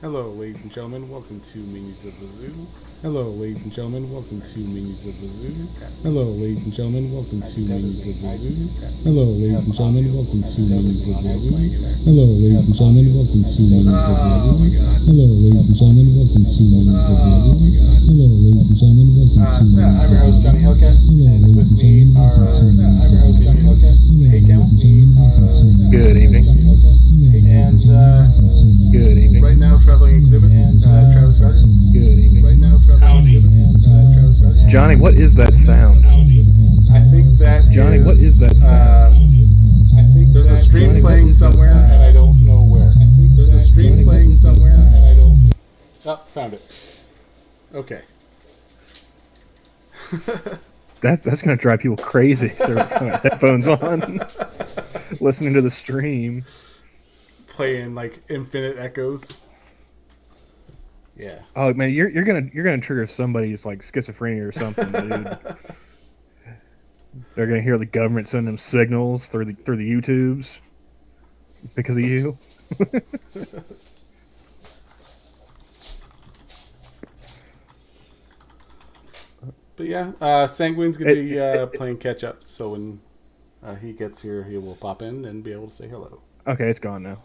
Hello, ladies and gentlemen. Welcome to Minis of the Zoo. Hello, ladies and gentlemen. Welcome to Minis of the Zoo. Hello, ladies and gentlemen. Welcome to Minis of the Zoo. Hello, ladies and gentlemen. Welcome to Minis of the Zoo. Hello, ladies and gentlemen. Welcome to Minis of the Zoo. Hello, ladies and gentlemen. Welcome to Minis of the Zoo. Hello, ladies and gentlemen. Welcome to Minis of the Zoo. I'm your host, Johnny Hellcat, and with me are I'm your host, Johnny Hellcat. Hey, Camel. Good evening. And Good evening. Right now, traveling exhibit. Travis Gardner. Good evening. Right now, traveling exhibit. Travis Gardner. Johnny, what is that sound? I think that Johnny, what is that sound? I think There's a stream Johnny, playing what is that somewhere, sound? and I don't know where. There's a stream Johnny, what playing is that somewhere, sound? and I don't. Oh, found it. Okay. That's gonna drive people crazy. If they're with headphones on, listening to the stream. Playing like infinite echoes. Yeah. Oh man, you're gonna trigger somebody's like schizophrenia or something, dude. They're gonna hear the government send them signals through the YouTubes because of you. But yeah, Sanguine's gonna be playing catch up, so when he gets here, he will pop in and be able to say hello. Okay, it's gone now.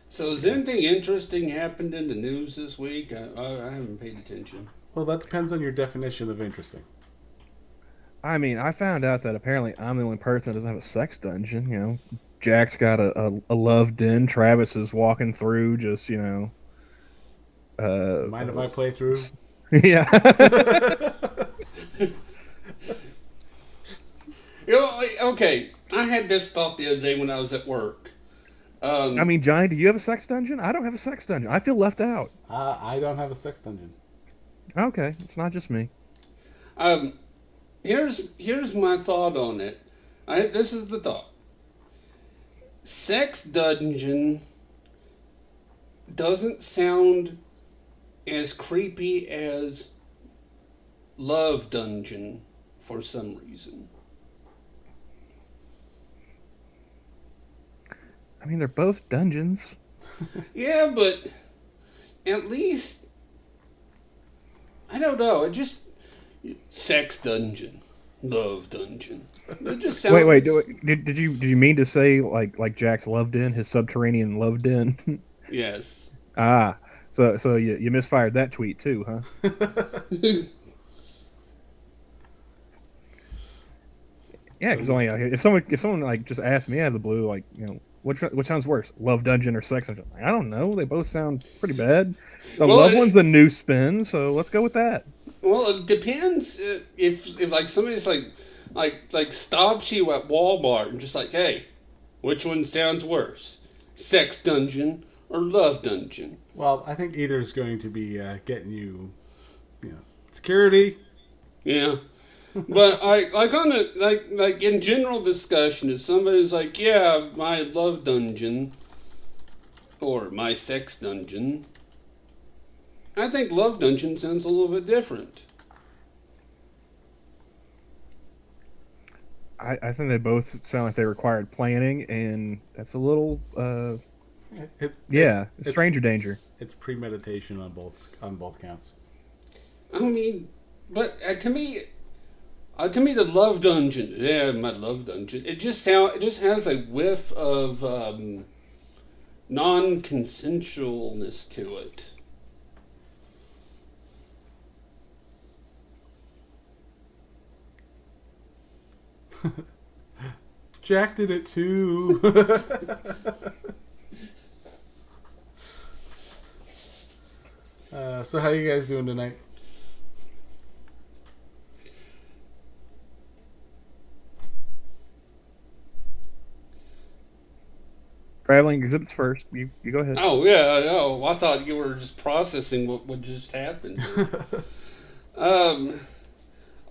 So has anything interesting happened in the news this week? I haven't paid attention. Well, that depends on your definition of interesting. I mean, I found out that apparently I'm the only person that doesn't have a sex dungeon. You know, Jack's got a love den. Travis is walking through, just Mind if I play through? Yeah. Okay, I had this thought the other day when I was at work. I mean, Johnny, do you have a sex dungeon? I don't have a sex dungeon. I feel left out. I don't have a sex dungeon. Okay, it's not just me. Here's my thought on it. This is the thought. Sex dungeon doesn't sound as creepy as love dungeon for some reason. I mean, they're both dungeons. Yeah, but at least I don't know. It just sex dungeon, love dungeon. It just sounds. Wait. Did you mean to say like Jack's love den, his subterranean love den? Yes. So you misfired that tweet too, huh? Yeah, because if someone like just asked me out of the blue, like, you know, what sounds worse, love dungeon or sex dungeon? I don't know. They both sound pretty bad. The love one's a new spin, so let's go with that. Well, it depends if like somebody's like stops you at Walmart and just like, hey, which one sounds worse, sex dungeon or love dungeon? Well, I think either is going to be getting you, security. Yeah. But like in general discussion, if somebody's like, yeah, my love dungeon or my sex dungeon, I think love dungeon sounds a little bit different. I think they both sound like they required planning, and that's a little it's stranger danger. It's premeditation on both counts. I mean, but to me, the love dungeon, yeah, my love dungeon. It just has a whiff of non-consensualness to it. Jack did it too. So how you guys doing tonight? Traveling exhibits first. You go ahead. Oh yeah, no, I thought you were just processing what just happened.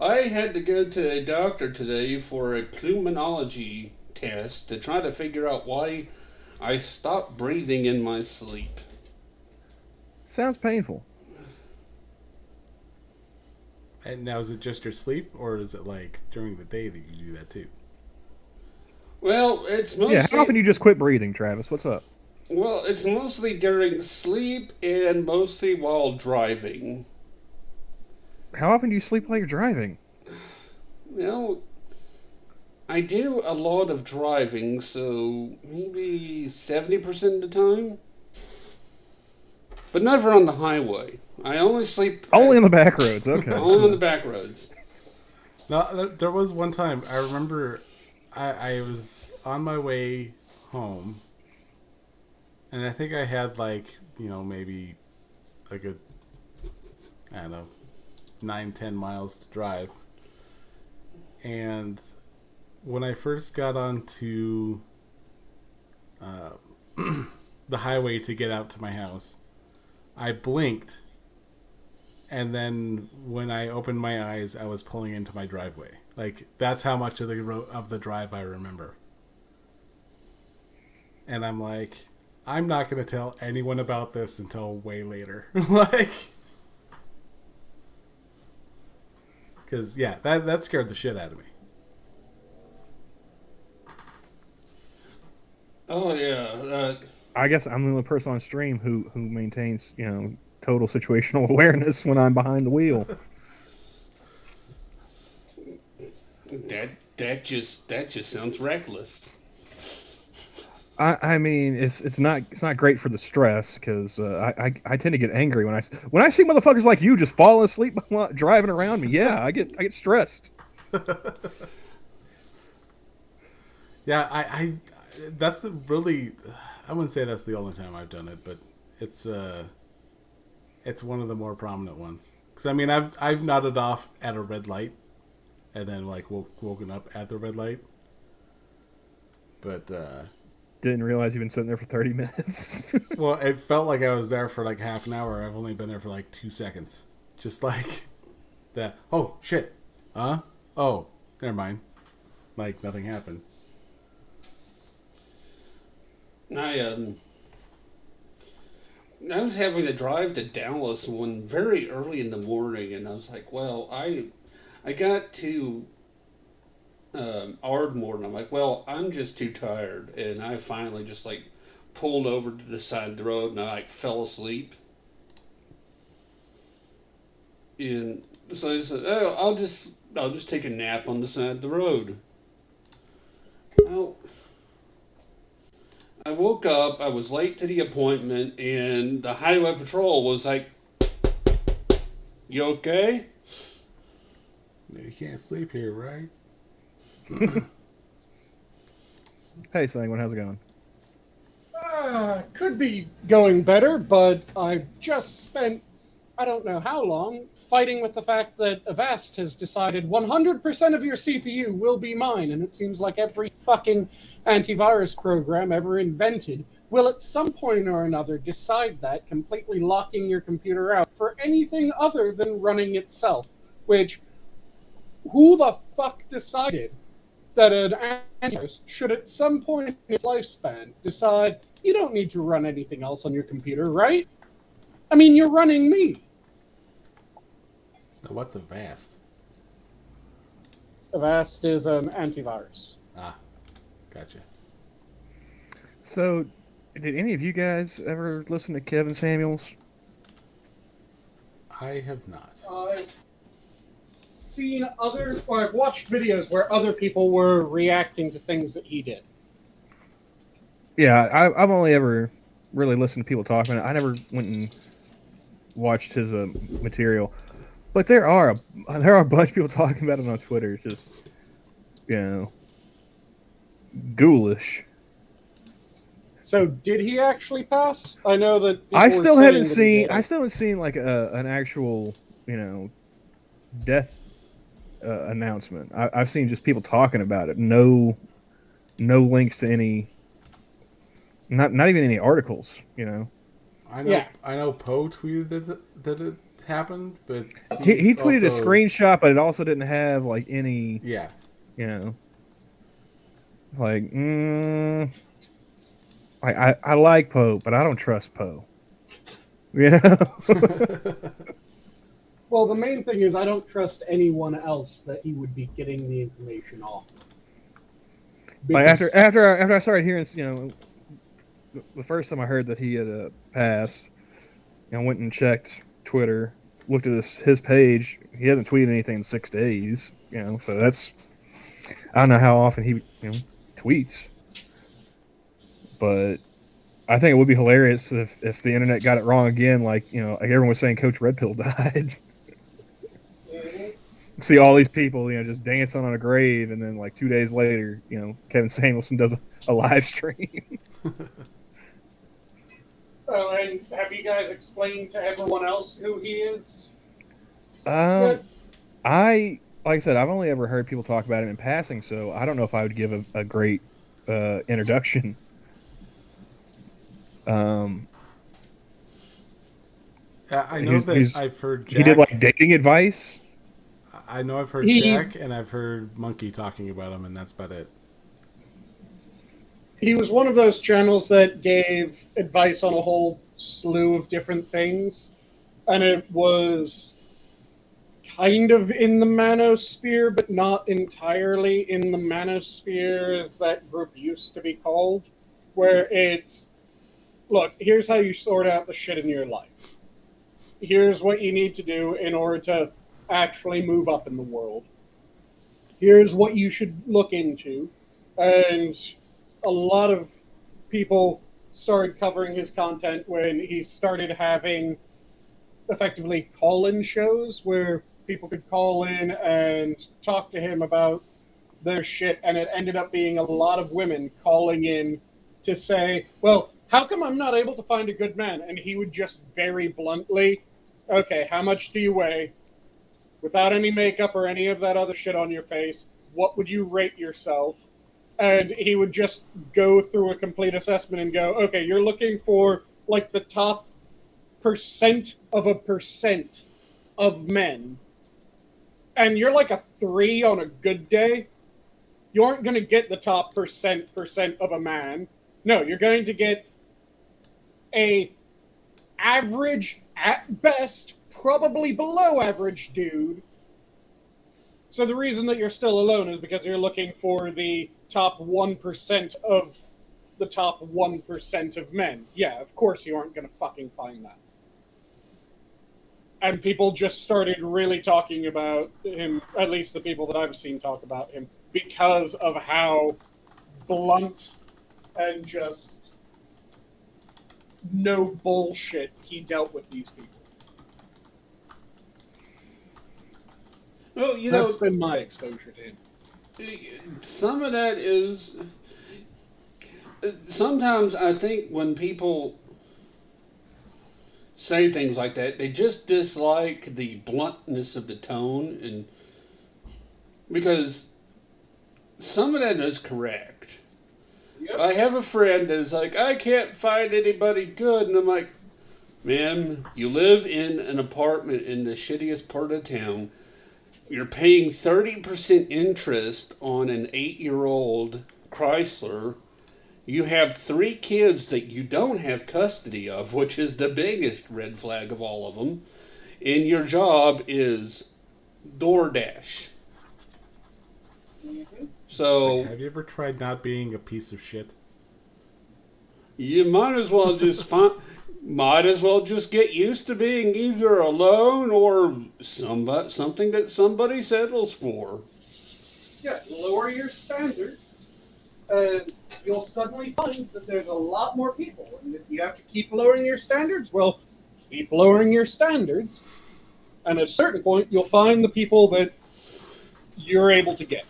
I had to go to a doctor today for a pulmonology test to try to figure out why I stopped breathing in my sleep. Sounds painful. And now, is it just your sleep, or is it like during the day that you do that too? Well, it's mostly. Yeah, how often do you just quit breathing, Travis? What's up? Well, it's mostly during sleep and mostly while driving. How often do you sleep while you're driving? Well, I do a lot of driving, so maybe 70% of the time. But never on the highway. I only sleep... Only on the back roads, okay. Only on the back roads. No, there was one time, I remember I was on my way home, and I think I had like, maybe like a, I don't know, 9-10 miles to drive. And when I first got onto the highway to get out to my house, I blinked, and then when I opened my eyes, I was pulling into my driveway. Like, that's how much of the drive I remember. And I'm like, I'm not going to tell anyone about this until way later. Like, because, yeah, that scared the shit out of me. Oh, yeah. I guess I'm the only person on stream who maintains, total situational awareness when I'm behind the wheel. That just sounds reckless. I mean, it's not great for the stress because I tend to get angry when I see motherfuckers like you just falling asleep while driving around me. Yeah, I get stressed. Yeah, I that's the really, I wouldn't say that's the only time I've done it, but it's one of the more prominent ones. Because I mean, I've nodded off at a red light, and then like woken up at the red light. But didn't realize you've been sitting there for 30 minutes. Well, it felt like I was there for like half an hour. I've only been there for like 2 seconds. Just like that. Oh shit! Huh? Oh, never mind. Like nothing happened. I was having to drive to Dallas one very early in the morning, and I was like, well, I got to Ardmore, and I'm like, well, I'm just too tired, and I finally just like pulled over to the side of the road, and I like fell asleep. And so I said, oh, I'll just take a nap on the side of the road. Well, I woke up, I was late to the appointment, and the highway patrol was like, you okay? You can't sleep here, right? Hey, Sanguine, how's it going? Could be going better, but I've just spent, I don't know how long, fighting with the fact that Avast has decided 100% of your CPU will be mine, and it seems like every fucking antivirus program ever invented will at some point or another decide that, completely locking your computer out for anything other than running itself. Which, who the fuck decided that an antivirus should at some point in its lifespan decide you don't need to run anything else on your computer, right? I mean, you're running me. What's Avast? Avast is an antivirus. Ah, gotcha. So, did any of you guys ever listen to Kevin Samuels? I have not. I've seen I've watched videos where other people were reacting to things that he did. Yeah, I've only ever really listened to people talk about it. I never went and watched his material. But there are a bunch of people talking about it on Twitter. It's just, ghoulish. So did he actually pass? I know that I still haven't seen like an actual, death announcement. I've seen just people talking about it. No links to any, not even any articles. I know Poe tweeted that it happened, but he tweeted a screenshot, but it also didn't have like any. Yeah. Like I like Poe, but I don't trust Poe. Well, the main thing is I don't trust anyone else that he would be getting the information off. Like Because after I started hearing, the first time I heard that he had passed, I went and checked Twitter, looked at his page. He hasn't tweeted anything in 6 days. So that's, I don't know how often he tweets, but I think it would be hilarious if the internet got it wrong again. Like everyone was saying Coach Red Pill died. See all these people, just dancing on a grave, and then like 2 days later, Kevin Samuelson does a live stream. Oh, and have you guys explained to everyone else who he is? Like I said, I've only ever heard people talk about him in passing, so I don't know if I would give a great introduction. I know that I've heard Jack. He did like dating advice. I know I've heard Jack, and I've heard Monkey talking about him, and that's about it. He was one of those channels that gave advice on a whole slew of different things, and it was kind of in the manosphere, but not entirely in the manosphere as that group used to be called, where it's, look, here's how you sort out the shit in your life. Here's what you need to do in order to actually move up in the world. Here's what you should look into. And a lot of people started covering his content when he started having effectively call-in shows where people could call in and talk to him about their shit, and it ended up being a lot of women calling in to say, well, how come I'm not able to find a good man? And he would just very bluntly, okay, how much do you weigh? Without any makeup or any of that other shit on your face, what would you rate yourself? And he would just go through a complete assessment and go, okay, you're looking for like the top % of men. And you're like a 3 on a good day. You aren't going to get the top percent of a man. No, you're going to get a average, at best, probably below average dude. So the reason that you're still alone is because you're looking for the top 1% of the top 1% of men. Yeah, of course you aren't going to fucking find that. And people just started really talking about him, at least the people that I've seen talk about him, because of how blunt and just no bullshit he dealt with these people. Well, that's been my exposure to him. Some of that is, sometimes I think when people say things like that, they just dislike the bluntness of the tone, and because some of that is correct. Yep. I have a friend that's like, I can't find anybody good, and I'm like, man, you live in an apartment in the shittiest part of town. You're paying 30% interest on an 8-year-old Chrysler. You have 3 kids that you don't have custody of, which is the biggest red flag of all of them. And your job is DoorDash. Mm-hmm. So, have you ever tried not being a piece of shit? You might as well just get used to being either alone or something that somebody settles for. Yeah, lower your standards, and you'll suddenly find that there's a lot more people. And if you have to keep lowering your standards, well, keep lowering your standards. And at a certain point, you'll find the people that you're able to get.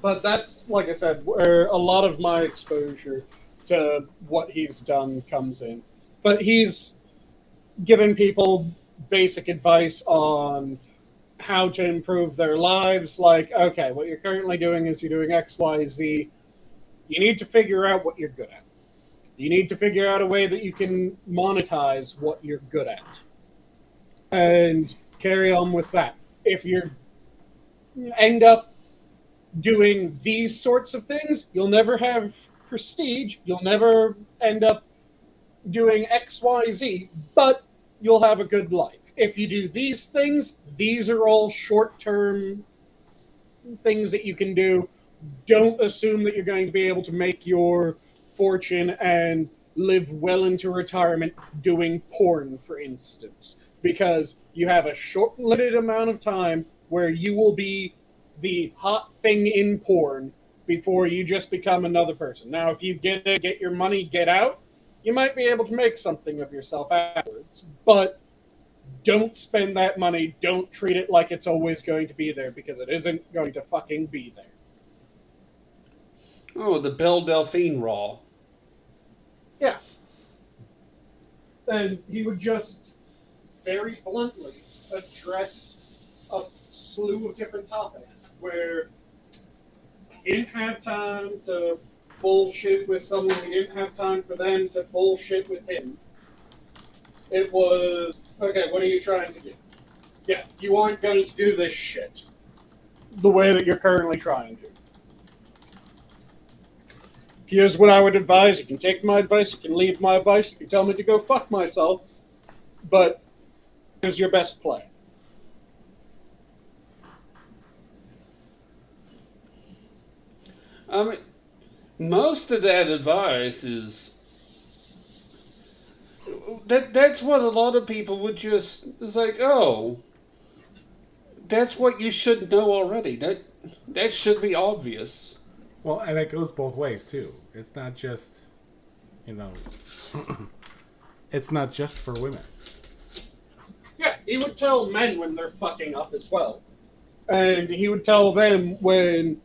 But that's, like I said, where a lot of my exposure to what he's done comes in. But he's given people basic advice on how to improve their lives. Like, okay, what you're currently doing is you're doing X, Y, Z. You need to figure out what you're good at. You need to figure out a way that you can monetize what you're good at. And carry on with that. If you end up doing these sorts of things, you'll never have prestige, you'll never end up doing X, Y, Z, but you'll have a good life. If you do these things, these are all short-term things that you can do. Don't assume that you're going to be able to make your fortune and live well into retirement doing porn, for instance, because you have a short, limited amount of time where you will be the hot thing in porn before you just become another person. Now, if you get your money, get out, you might be able to make something of yourself afterwards, but don't spend that money. Don't treat it like it's always going to be there, because it isn't going to fucking be there. Oh, the Belle Delphine Raw. Yeah. And he would just very bluntly address a slew of different topics where he didn't have time to bullshit with someone, he didn't have time for them to bullshit with him. It was, okay, what are you trying to do? Yeah, you aren't going to do this shit the way that you're currently trying to. Here's what I would advise. You can take my advice, you can leave my advice, you can tell me to go fuck myself, but here's your best play. I mean, most of that advice is that's what a lot of people would just, it's like, oh, that's what you should know already. That should be obvious. Well, and it goes both ways too. It's not just, it's not just for women. Yeah, he would tell men when they're fucking up as well. And he would tell them when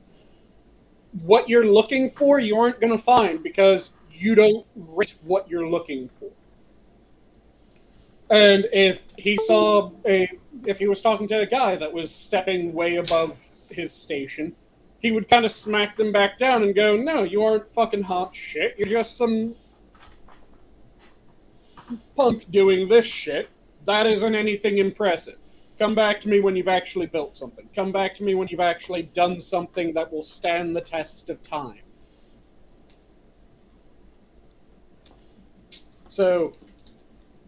what you're looking for you aren't going to find because you don't rate what you're looking for. And if he was talking to a guy that was stepping way above his station, he would kind of smack them back down and go, no, you aren't fucking hot shit. You're just some punk doing this shit. That isn't anything impressive. Come back to me when you've actually built something. Come back to me when you've actually done something that will stand the test of time. So,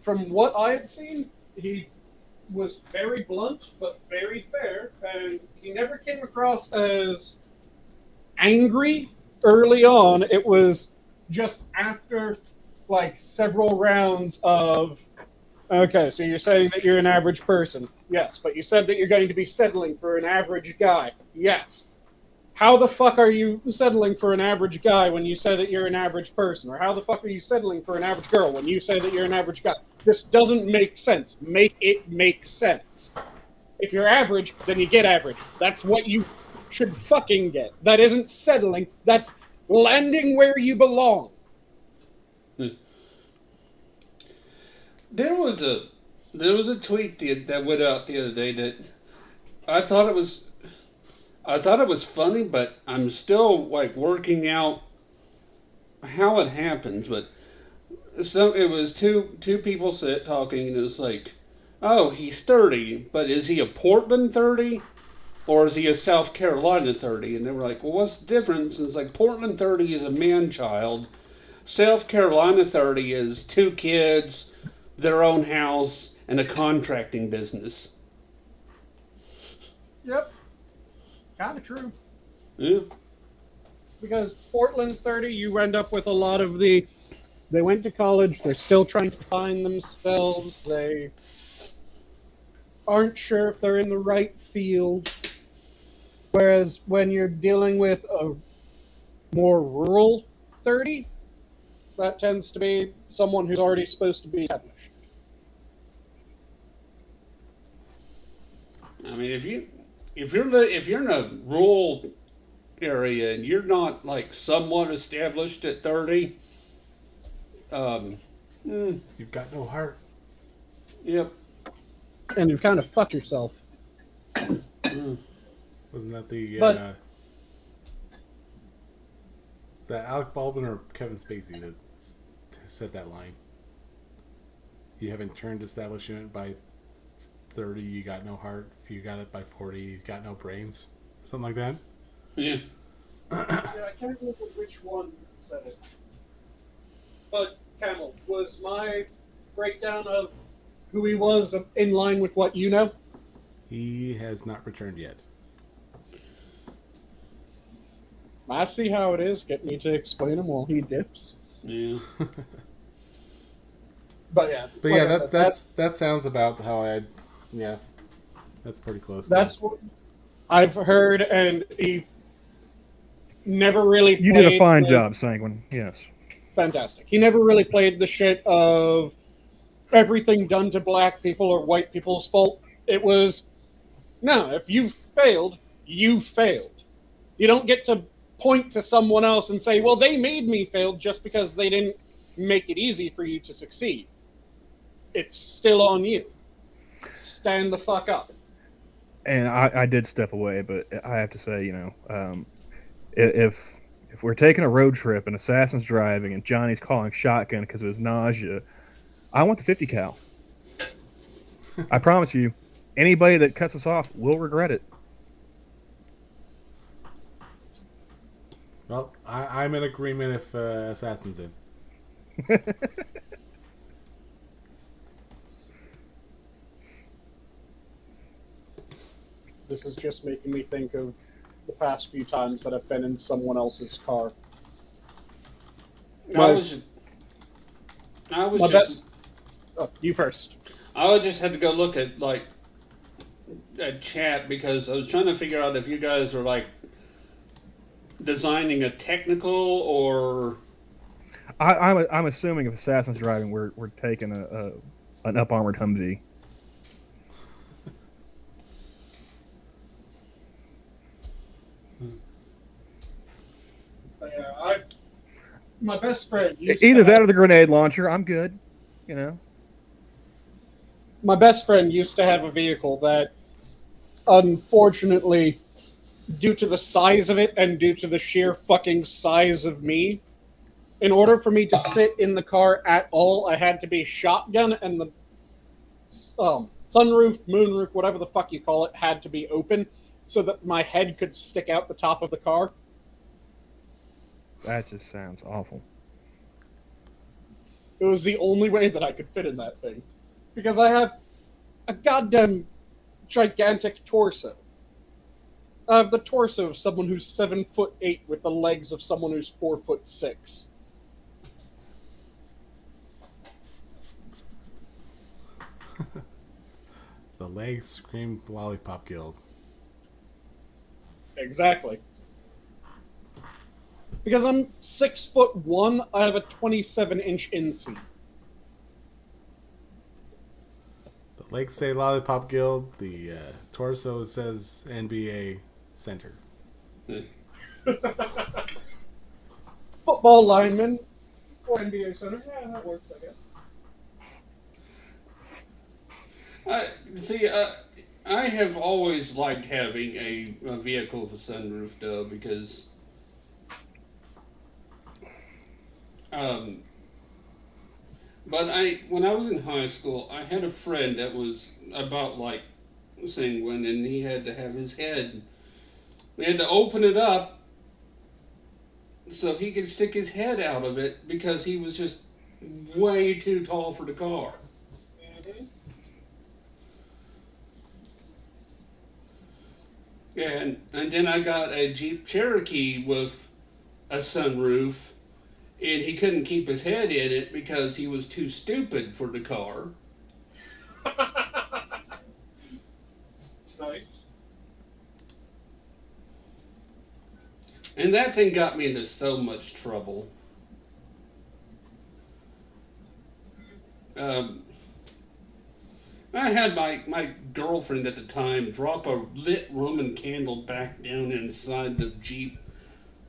from what I had seen, he was very blunt, but very fair, and he never came across as angry early on. It was just after, several rounds of, okay, so you're saying that you're an average person. Yes, but you said that you're going to be settling for an average guy. Yes. How the fuck are you settling for an average guy when you say that you're an average person? Or how the fuck are you settling for an average girl when you say that you're an average guy? This doesn't make sense. Make it make sense. If you're average, then you get average. That's what you should fucking get. That isn't settling. That's landing where you belong. There was a tweet that went out the other day that I thought it was funny, but I'm still working out how it happens. But it was two people talking, and it was like, oh, he's 30, but is he a Portland 30 or is he a South Carolina 30? And they were like, well, what's the difference? And it's like, Portland 30 is a man-child. South Carolina 30 is 2 kids, their own house, and a contracting business. Yep. Kind of true. Yeah. Because Portland 30, you end up with a lot of they went to college, they're still trying to find themselves, they aren't sure if they're in the right field. Whereas when you're dealing with a more rural 30, that tends to be someone who's already supposed to be established. I mean, if you're in a rural area and you're not somewhat established at 30, You've got no heart. Yep. And you've kind of fucked yourself. Wasn't that the But- is that Alec Baldwin or Kevin Spacey that said that line? You haven't turned establishment by 30, you got no heart. If you got it by 40, you got no brains. Something like that. Yeah. Yeah, I can't remember which one said it. But, Camel, was my breakdown of who he was in line with what you know? He has not returned yet. I see how it is. Get me to explain him while he dips. Yeah. But yeah. But like yeah, I said, that sounds about how yeah, that's pretty close. that's what I've heard, and he never really You played did a fine the- job, Sanguine. Yes. Fantastic. He never really played the shit of everything done to black people or white people's fault. It was, no, if you failed, you failed. You don't get to point to someone else and say, well, they made me fail just because they didn't make it easy for you to succeed. It's still on you. Stand the fuck up. And I did step away, but I have to say, if we're taking a road trip and Assassin's driving and Johnny's calling shotgun because of his nausea, I want the 50 cal. I promise you, anybody that cuts us off will regret it. Well, I'm in agreement if Assassin's in. This is just making me think of the past few times that I've been in someone else's car. I was just Oh, you first. I just had to go look at like a chat because I was trying to figure out if you guys are like designing a technical or I'm assuming if Assassin's driving, we're taking an up armored Humvee. Yeah, my best friend used Either to that have, or the grenade launcher. I'm good. my best friend used to have a vehicle that, unfortunately, due to the size of it and due to the sheer fucking size of me, in order for me to sit in the car at all, I had to be shotgun, and the sunroof, moonroof, whatever the fuck you call it, had to be open so that my head could stick out the top of the car. That just sounds awful. It was the only way that I could fit in that thing. Because I have a goddamn gigantic torso. I have the torso of someone who's 7'8" with the legs of someone who's 4'6". The legs scream Lollipop Guild. Exactly. Because I'm 6'1", I have a 27-inch inseam. The legs say Lollipop Guild. The torso says NBA Center. Football lineman or NBA center. Yeah, that works, I guess. I have always liked having a vehicle with a sunroof though because but when I was in high school, I had a friend that was about like Sanguine, and he had to have his head. We had to open it up so he could stick his head out of it because he was just way too tall for the car. And then I got a Jeep Cherokee with a sunroof, and he couldn't keep his head in it because he was too stupid for the car. Nice. And that thing got me into so much trouble. I had my girlfriend at the time drop a lit Roman candle back down inside the Jeep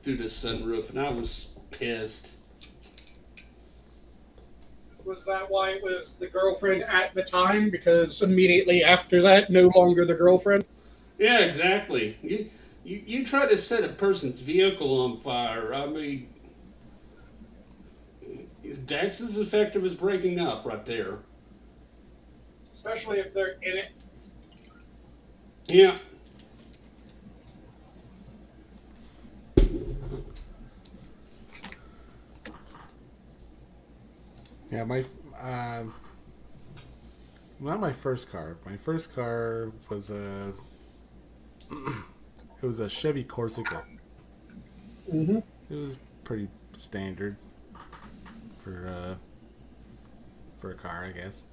through the sunroof, and I was pissed. Was that why it was the girlfriend at the time? Because immediately after that, no longer the girlfriend? Yeah, exactly. You try to set a person's vehicle on fire, I mean, that's as effective as breaking up right there. Especially if they're in it. Yeah. Yeah, not my first car. My first car was it was a Chevy Corsica. Mm-hmm. It was pretty standard for a car, I guess.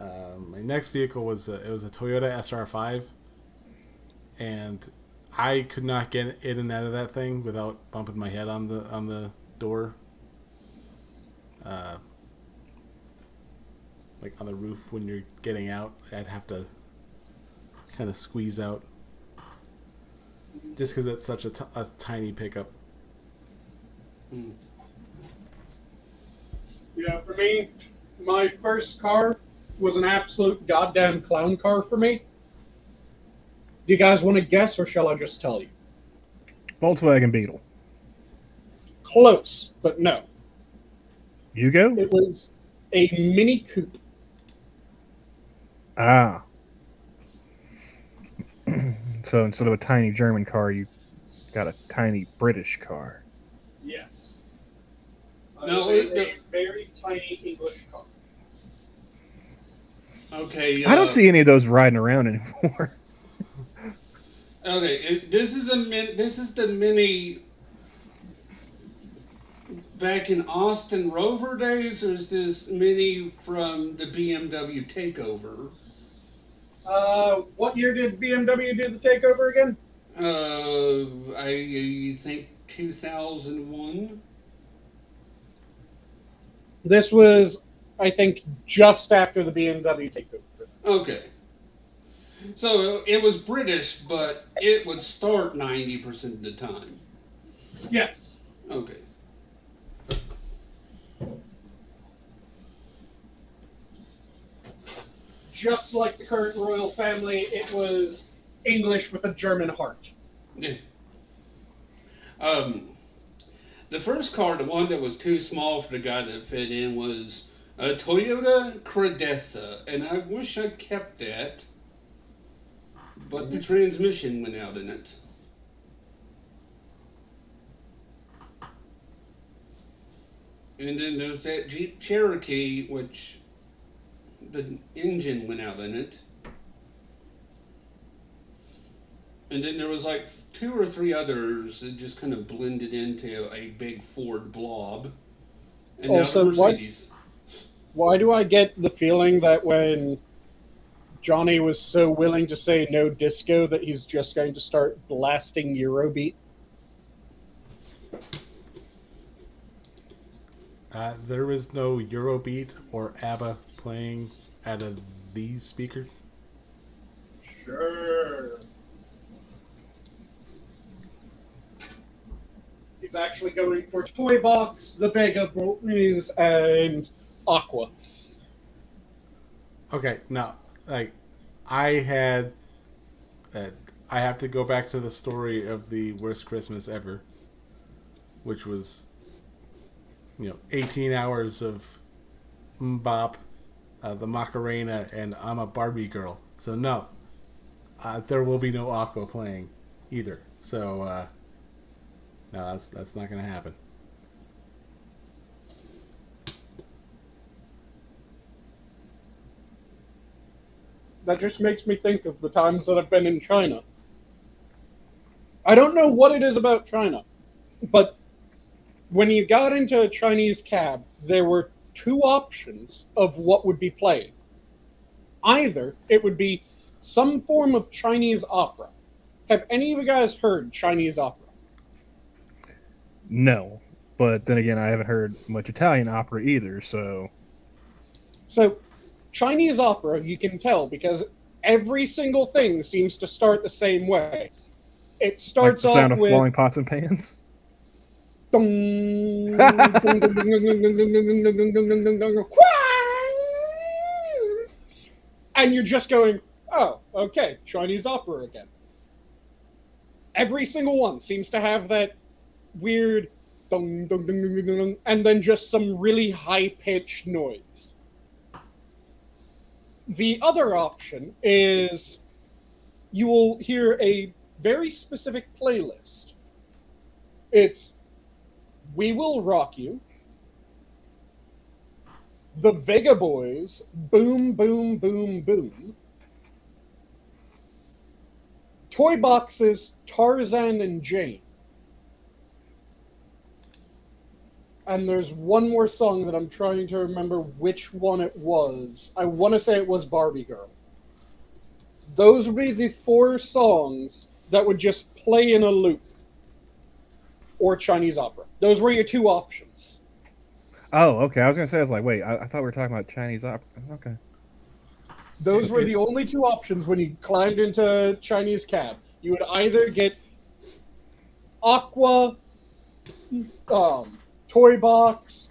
My next vehicle was it was a Toyota SR5, and I could not get in and out of that thing without bumping my head on the door, like on the roof when you're getting out. I'd have to kind of squeeze out, just because it's such a tiny pickup. Yeah, for me, my first car was an absolute goddamn clown car for me. Do you guys want to guess, or shall I just tell you? Volkswagen Beetle. Close, but no. Yugo? It was a Mini Coupe. Ah. So instead of a tiny German car, you got a tiny British car. Yes. No, a very tiny English car. Okay. I don't see any of those riding around anymore. Okay, this is the Mini back in Austin Rover days, or is this Mini from the BMW takeover? What year did BMW do the takeover again? I think 2001. This was, I think, just after the BMW takeover. Okay. So it was British, but it would start 90% of the time. Yes. Okay. Just like the current royal family, it was English with a German heart. Yeah. The first car, the one that was too small for the guy that fit in, was a Toyota Credessa, and I wish I kept that, but the transmission went out in it. And then there's that Jeep Cherokee, which the engine went out in it. And then there was like 2 or 3 others that just kind of blended into a big Ford blob. And now the Mercedes. Why do I get the feeling that when Johnny was so willing to say no disco that he's just going to start blasting Eurobeat? There was no Eurobeat or ABBA playing out of these speakers. Sure. He's actually going for Toy Box, the Vega Boys, and Aqua. Okay, now, like, I have to go back to the story of the worst Christmas ever, which was, 18 hours of Mbop, the Macarena, and I'm a Barbie girl. So no, there will be no Aqua playing either. So no, that's not going to happen. That just makes me think of the times that I've been in China. I don't know what it is about China, but when you got into a Chinese cab, there were 2 options of what would be playing. Either it would be some form of Chinese opera. Have any of you guys heard Chinese opera? No, but then again, I haven't heard much Italian opera either, so... So, Chinese opera, you can tell, because every single thing seems to start the same way. It starts like the sound off of with... falling pots and pans? And you're just going, oh, okay, Chinese opera again. Every single one seems to have that weird and then just some really high-pitched noise. The other option is you will hear a very specific playlist. It's We Will Rock You, The Vega Boys, Boom, Boom, Boom, Boom, Toy Box's Tarzan and Jane, and there's one more song that I'm trying to remember which one it was. I want to say it was Barbie Girl. Those would be the 4 songs that would just play in a loop. Or Chinese opera. Those were your 2 options. Oh, okay. I was gonna say, I was like, wait, I thought we were talking about Chinese opera. Okay. Those were the only 2 options when you climbed into Chinese cab. You would either get Aqua, Toy Box,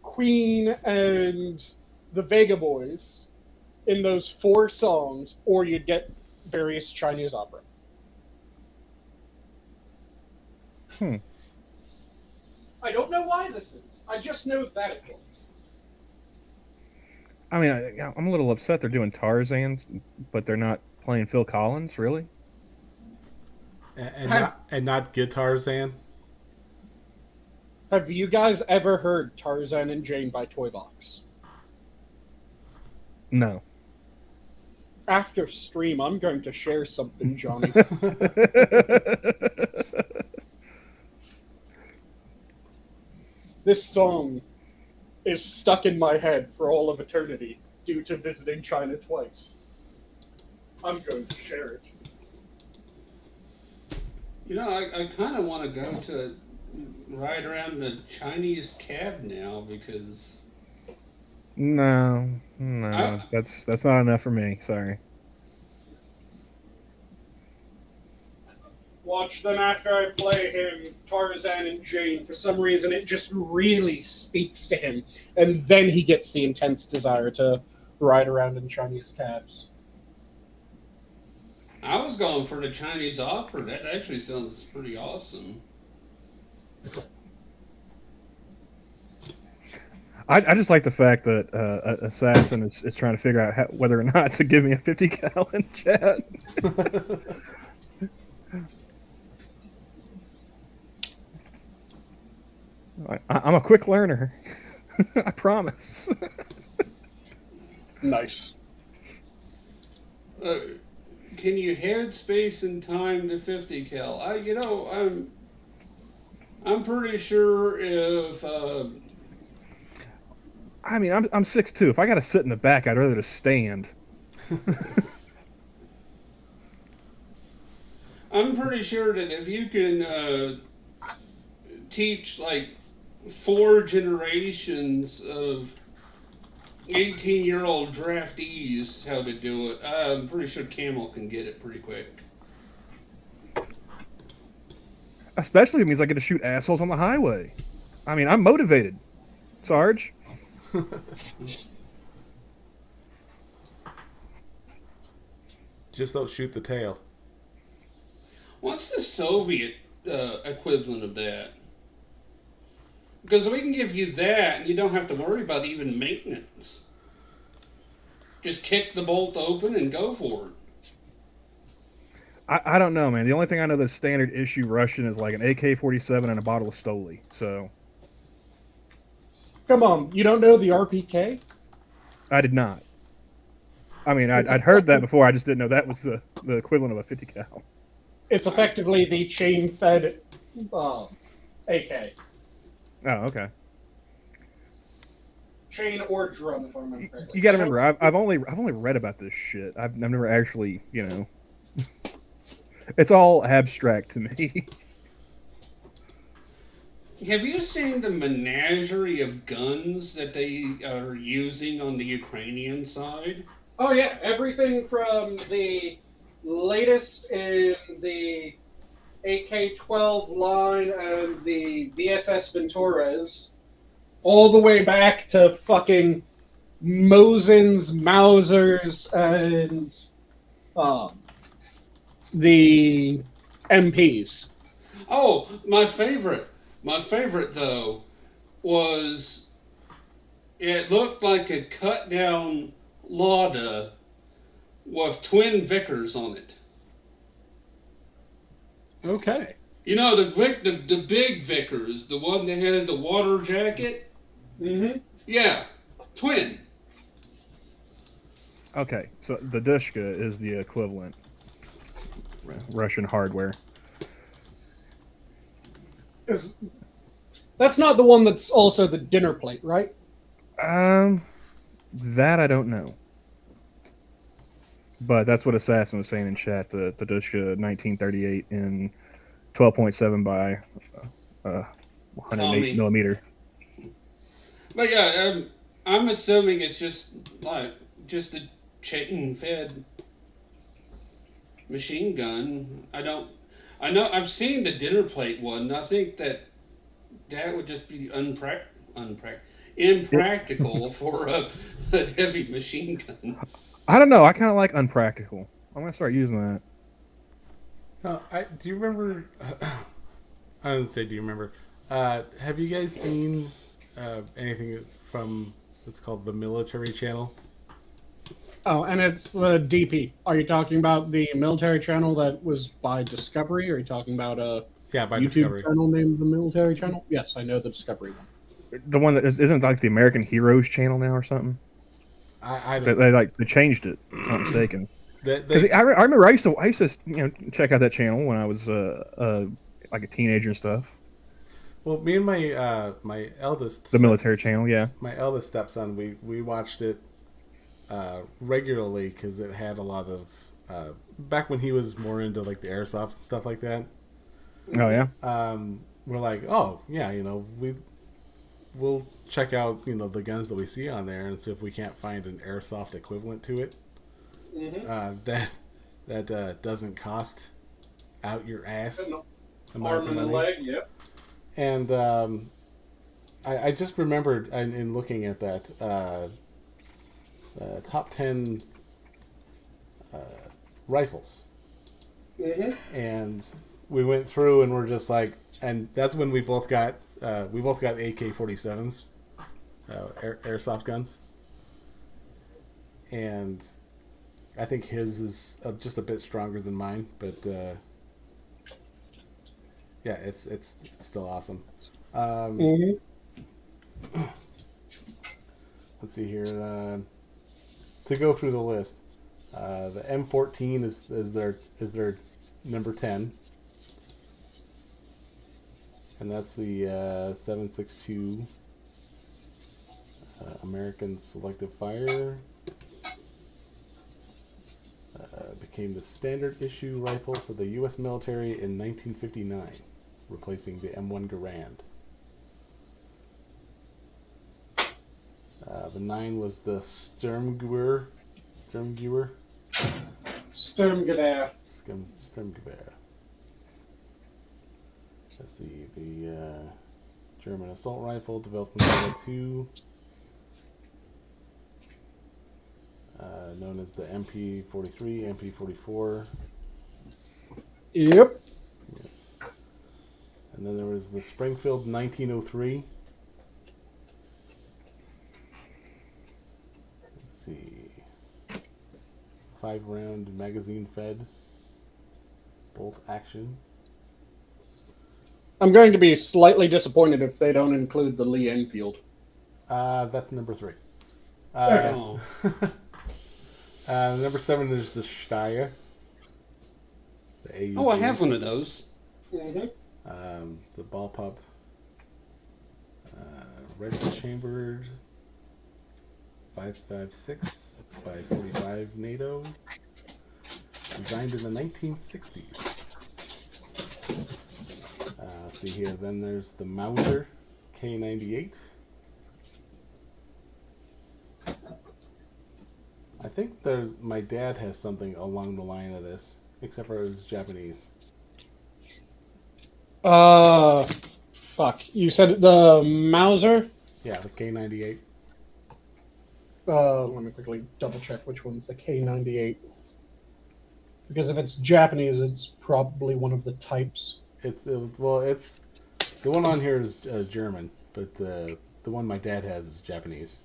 Queen, and the Vega Boys in those 4 songs, or you'd get various Chinese opera. I don't know why this is. I just know that it was. I mean, I'm a little upset they're doing Tarzans, but they're not playing Phil Collins, really? And not Guitar Zan? Have you guys ever heard Tarzan and Jane by Toy Box? No. After stream, I'm going to share something, Johnny. This song is stuck in my head for all of eternity due to visiting China twice. I'm going to share it. You know, I kind of want to go to ride around the Chinese cab now because... No, that's not enough for me. Sorry. Watch them after I play him Tarzan and Jane. For some reason, it just really speaks to him. And then he gets the intense desire to ride around in Chinese cabs. I was going for the Chinese opera. That actually sounds pretty awesome. I just like the fact that Assassin is trying to figure out whether or not to give me a 50 cal in chat. I'm a quick learner. I promise. Nice. Can you head space and time to 50 cal? I'm pretty sure if... I mean, I'm 6'2". If I got to sit in the back, I'd rather just stand. I'm pretty sure that if you can teach like 4 generations of 18-year-old draftees how to do it, I'm pretty sure Camel can get it pretty quick. Especially if it means I get to shoot assholes on the highway. I mean, I'm motivated, Sarge. Just don't shoot the tail. What's the Soviet equivalent of that? Because we can give you that, and you don't have to worry about even maintenance. Just kick the bolt open and go for it. I don't know, man. The only thing I know that's standard issue Russian is like an AK-47 and a bottle of Stoli. So, Come on, you don't know the RPK? I did not. I mean, I'd heard that before. I just didn't know that was the equivalent of a 50 cal. It's effectively the chain-fed AK. Oh, okay. Chain or drum, if I remember correctly. You got to remember, I've only read about this shit. I've never actually, you know. It's all abstract to me. Have you seen the menagerie of guns that they are using on the Ukrainian side? Oh yeah, everything from the latest in the AK-12 line and the VSS Venturas, all the way back to fucking Mosins, Mausers, and the MPs. Oh, my favorite though was it looked like a cut down Lauda with twin Vickers on it. Okay. You know the big Vickers, the one that has the water jacket. Mm-hmm. Yeah, twin. Okay, so the Dushka is the equivalent Russian hardware. That's not the one that's also the dinner plate, right? That I don't know. But that's what Assassin was saying in chat. The Dushka 1938 in 12.7 by 108 Tommy. millimeter. But yeah, I'm assuming it's just a chain-fed machine gun. I know I've seen the dinner plate one. I think that would just be impractical for a heavy machine gun. I don't know. I kind of like unpractical. I'm gonna start using that. No, do you remember? I didn't say. Do you remember? Have you guys seen anything from? It's called the Military Channel. Oh, and it's the DP. Are you talking about the military channel that was by Discovery? Or are you talking about a by YouTube Discovery channel named the Military Channel? Yes, I know the Discovery one. The one that isn't like the American Heroes channel now or something. I don't. They changed it. If I'm not mistaken. They, I remember I used to check out that channel when I was like a teenager and stuff. well, me and my eldest The military channel, yeah. my eldest stepson, we watched it regularly because it had a lot of back when he was more into like the airsoft and stuff like that. Oh yeah. We're like, oh yeah, we'll check out the guns that we see on there and see if we can't find an airsoft equivalent to it. That doesn't cost out your ass. Arm and a leg, yep. And I just remembered in looking at that top 10 rifles, and we went through and we're just like, and that's when we both got AK-47s, airsoft guns, and I think his is just a bit stronger than mine, but yeah, it's still awesome. Let's see here. To go through the list, the M14 is their number 10, and that's the 7.62 American Selective Fire. Became the standard issue rifle for the U.S. military in 1959, replacing the M1 Garand. The 9 was the Sturmgewehr. Sturmgewehr. Sturmgewehr. Let's see, the German assault rifle developed in World War II, known as the MP43, MP44. Yep. And then there was the Springfield 1903. Let's see. 5-round magazine fed. Bolt action. I'm going to be slightly disappointed if they don't include the Lee Enfield. That's number 3. Number 7 is the Steyr. The AUG. Oh, I have one of those. The ball pop. Rifle chambered. 5.56 by 45 NATO. Designed in the 1960s. See here, then there's the Mauser K98. I think my dad has something along the line of this, except for it was Japanese. Fuck. You said the Mauser? Yeah, the K98. Let me quickly double check which one's the K98. Because if it's Japanese, it's probably one of the types. It's the one on here is German, but the one my dad has is Japanese.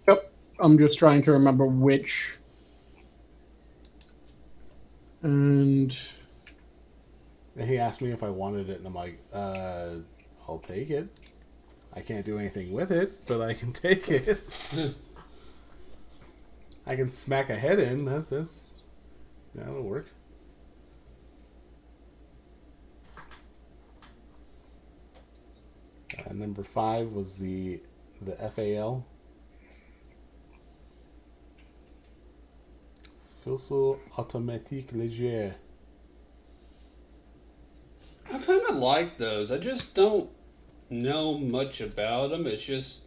Yep. I'm just trying to remember which. And he asked me if I wanted it, and I'm like, I'll take it. I can't do anything with it, but I can take it. I can smack a head in. That'll work. Number 5 was the FAL. Fusil automatique léger. I kind of like those. I just don't know much about them. It's just,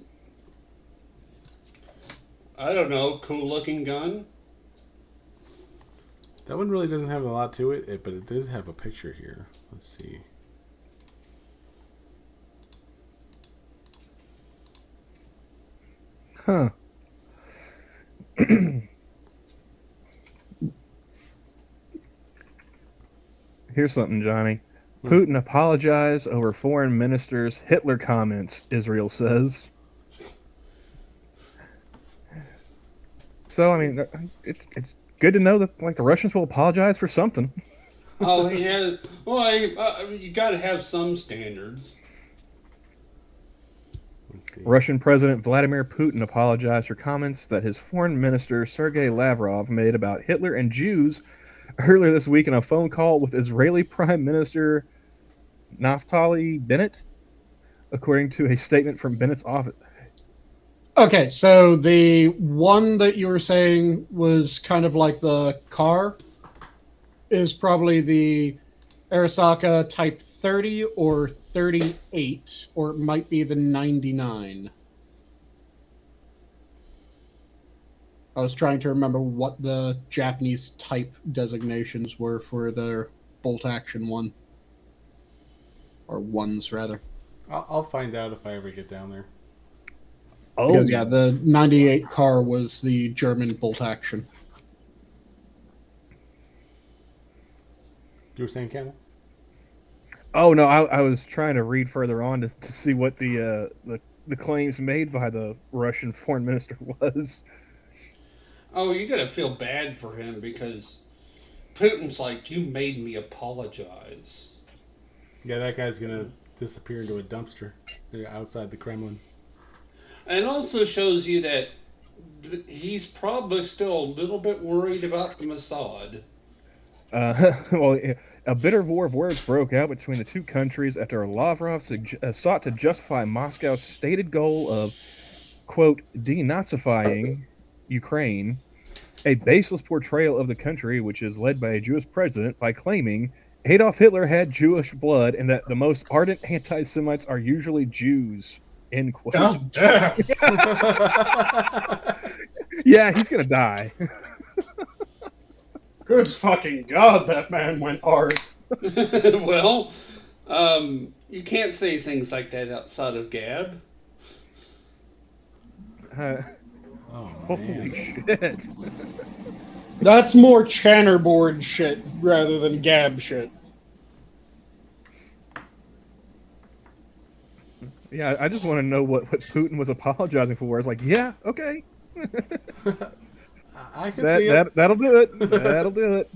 I don't know, cool looking gun. That one really doesn't have a lot to it, but it does have a picture here. Let's see. Huh. Here's something, Johnny. Putin apologized over foreign minister's Hitler comments, Israel says. So, I mean, it's good to know that, like, the Russians will apologize for something. Oh, he has. Well, you got to have some standards. Let's see. Russian President Vladimir Putin apologized for comments that his foreign minister Sergei Lavrov made about Hitler and Jews earlier this week in a phone call with Israeli Prime Minister Naftali Bennett, according to a statement from Bennett's office. Okay, so the one that you were saying was kind of like the car is probably the Arasaka Type 30 or 38, or it might be the 99. I was trying to remember what the Japanese type designations were for their bolt action one. Or ones, rather. I'll find out if I ever get down there. Oh, Because, yeah, the 98 car was the German bolt action. You were saying, Camel? Oh no, I was trying to read further on to see what the claims made by the Russian foreign minister was. Oh, you got to feel bad for him because Putin's like, you made me apologize. Yeah, that guy's gonna disappear into a dumpster outside the Kremlin. And it also shows you that he's probably still a little bit worried about the MotZ. Well, a bitter war of words broke out between the two countries after Lavrov sought to justify Moscow's stated goal of, quote, denazifying Ukraine, a baseless portrayal of the country which is led by a Jewish president, by claiming Adolf Hitler had Jewish blood and that the most ardent anti-Semites are usually Jews, end quote. God damn! Yeah, he's gonna die. Good fucking God, that man went hard. Well, you can't say things like that outside of Gab. Oh, Holy man. shit. That's more Channerboard shit rather than Gab shit. Yeah, I just want to know what Putin was apologizing for. It's like, yeah, okay. I can see it. That'll do it. That'll do it.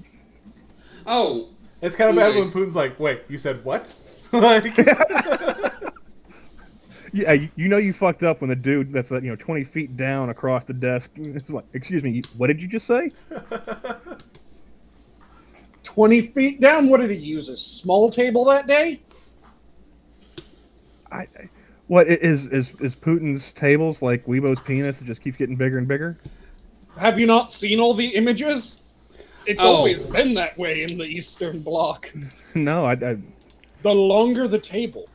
Oh, It's kind of bad when Putin's like, wait, you said what? Like, Yeah, you know you fucked up when the dude that's 20 feet down across the desk is like, excuse me, what did you just say? 20 feet down? What did he use? A small table that day? What is Putin's tables like Weibo's penis? It just keeps getting bigger and bigger. Have you not seen all the images? It's Oh. always been that way in the Eastern Bloc. No, I The longer the table,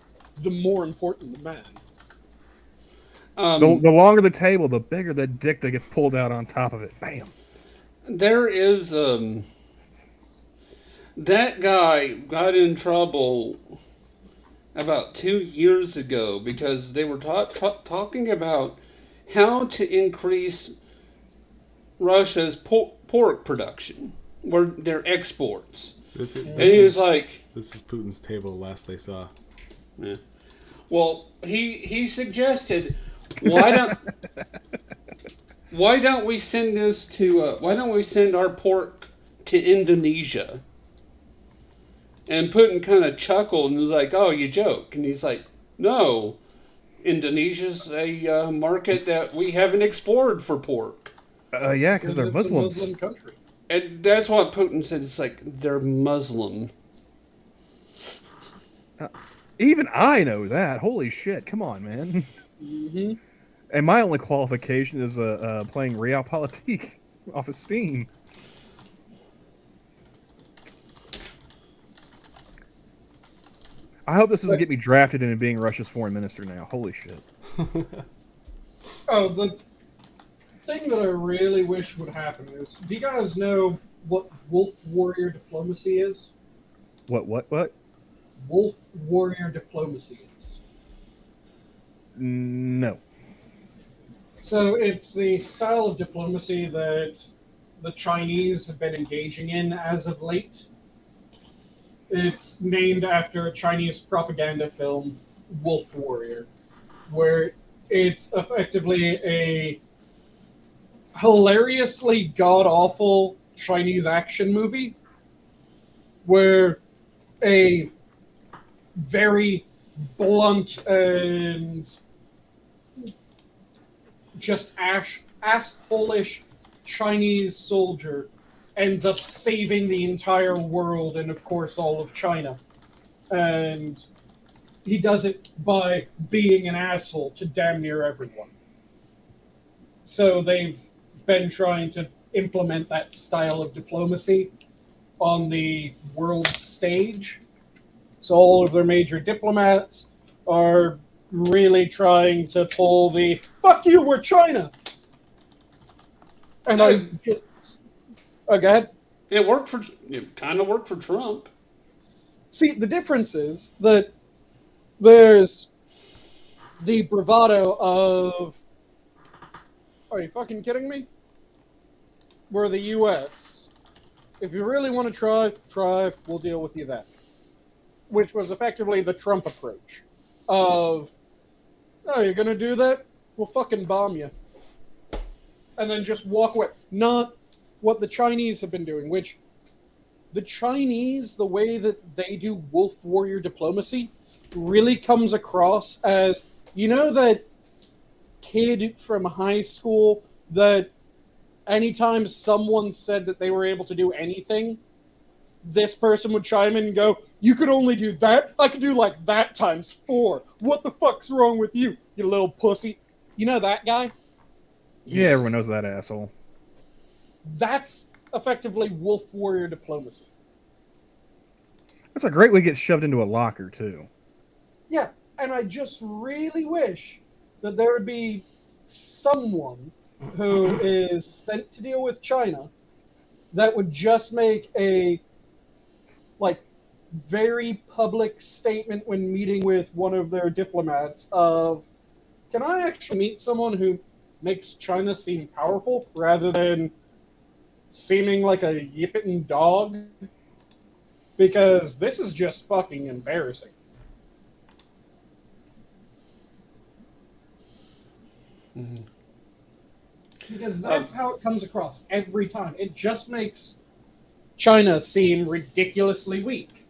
the more important the man. the longer the table, the bigger the dick that gets pulled out on top of it. Bam. there is that guy got in trouble about 2 years ago because they were talking about how to increase Russia's pork production, or their exports. this And he was like, this is Putin's table last they saw. yeah. Well, he suggested, why don't we send this to why don't we send our pork to Indonesia? And Putin kind of chuckled and was like, "Oh, you joke." And he's like, "No, Indonesia's a market that we haven't explored for pork." Yeah, because they're It's a Muslims. Muslim country. And that's what Putin said. It's like, they're Muslim. Even I know that. Holy shit! Come on, man. Mm-hmm. And my only qualification is playing Realpolitik off of Steam. I hope this doesn't get me drafted into being Russia's foreign minister now. Holy shit. Oh, the thing that I really wish would happen is, do you guys know what Wolf Warrior diplomacy is? What? Wolf Warrior diplomacy is. No. So it's the style of diplomacy that the Chinese have been engaging in as of late. It's named after a Chinese propaganda film, Wolf Warrior, where it's effectively a hilariously god-awful Chinese action movie where a very blunt and just asshole-ish Chinese soldier ends up saving the entire world and, of course, all of China. And he does it by being an asshole to damn near everyone. So they've been trying to implement that style of diplomacy on the world stage. So all of their major diplomats are really trying to pull the "fuck you, we're China." And go ahead. It kind of worked for Trump. See, the difference is that there's the bravado of, are you fucking kidding me? We're the U.S. If you really want to try, we'll deal with you then. Which was effectively the Trump approach of, oh, you're going to do that? We'll fucking bomb you. And then just walk away. Not what the Chinese have been doing, which the Chinese, the way that they do wolf warrior diplomacy, really comes across as, you know, that kid from high school that anytime someone said that they were able to do anything, this person would chime in and go, you could only do that? I could do like that times 4. What the fuck's wrong with you, you little pussy? You know that guy? Yeah, everyone knows that asshole. That's effectively wolf warrior diplomacy. That's a great way to get shoved into a locker, too. Yeah, and I just really wish that there would be someone who is sent to deal with China that would just make a, like, very public statement when meeting with one of their diplomats of, can I actually meet someone who makes China seem powerful rather than seeming like a yipping dog? Because this is just fucking embarrassing. Mm-hmm. Because that's how it comes across every time. It just makes China seem ridiculously weak.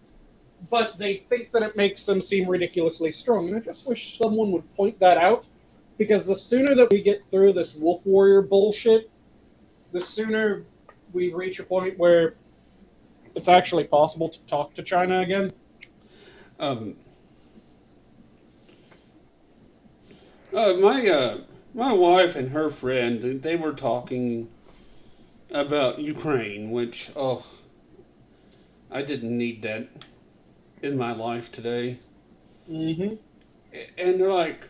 But they think that it makes them seem ridiculously strong. And I just wish someone would point that out. Because the sooner that we get through this wolf warrior bullshit, the sooner we reach a point where it's actually possible to talk to China again. My wife and her friend, they were talking about Ukraine, which, I didn't need that in my life today. Mm-hmm. And they're like,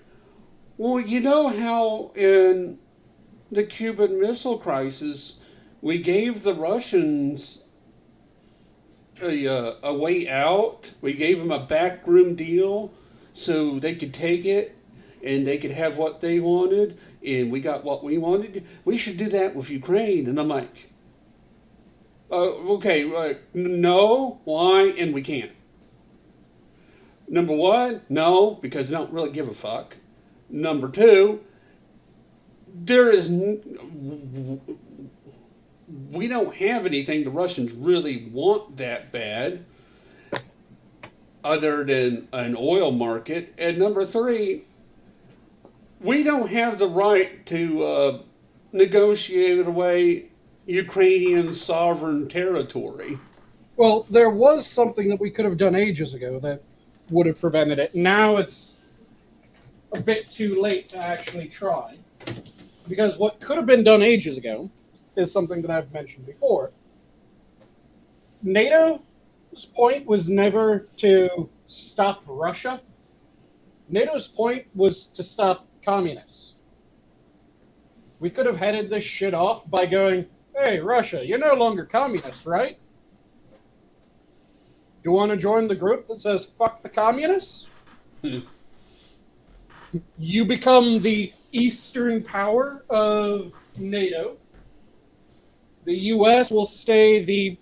well, you know how in the Cuban Missile Crisis, we gave the Russians a way out. We gave them a backroom deal so they could take it and they could have what they wanted, and we got what we wanted. We should do that with Ukraine. And I'm like, okay, no, why? And we can't. Number one, no, because they don't really give a fuck. Number two, we don't have anything the Russians really want that bad other than an oil market. And number three, we don't have the right to negotiate away Ukrainian sovereign territory. Well, there was something that we could have done ages ago that would have prevented it. Now it's a bit too late to actually try. Because what could have been done ages ago is something that I've mentioned before. NATO's point was never to stop Russia. NATO's point was to stop communists. We could have headed this shit off by going, hey, Russia, you're no longer communist, right? You want to join the group that says, fuck the communists? You become the eastern power of NATO. The U.S. will stay the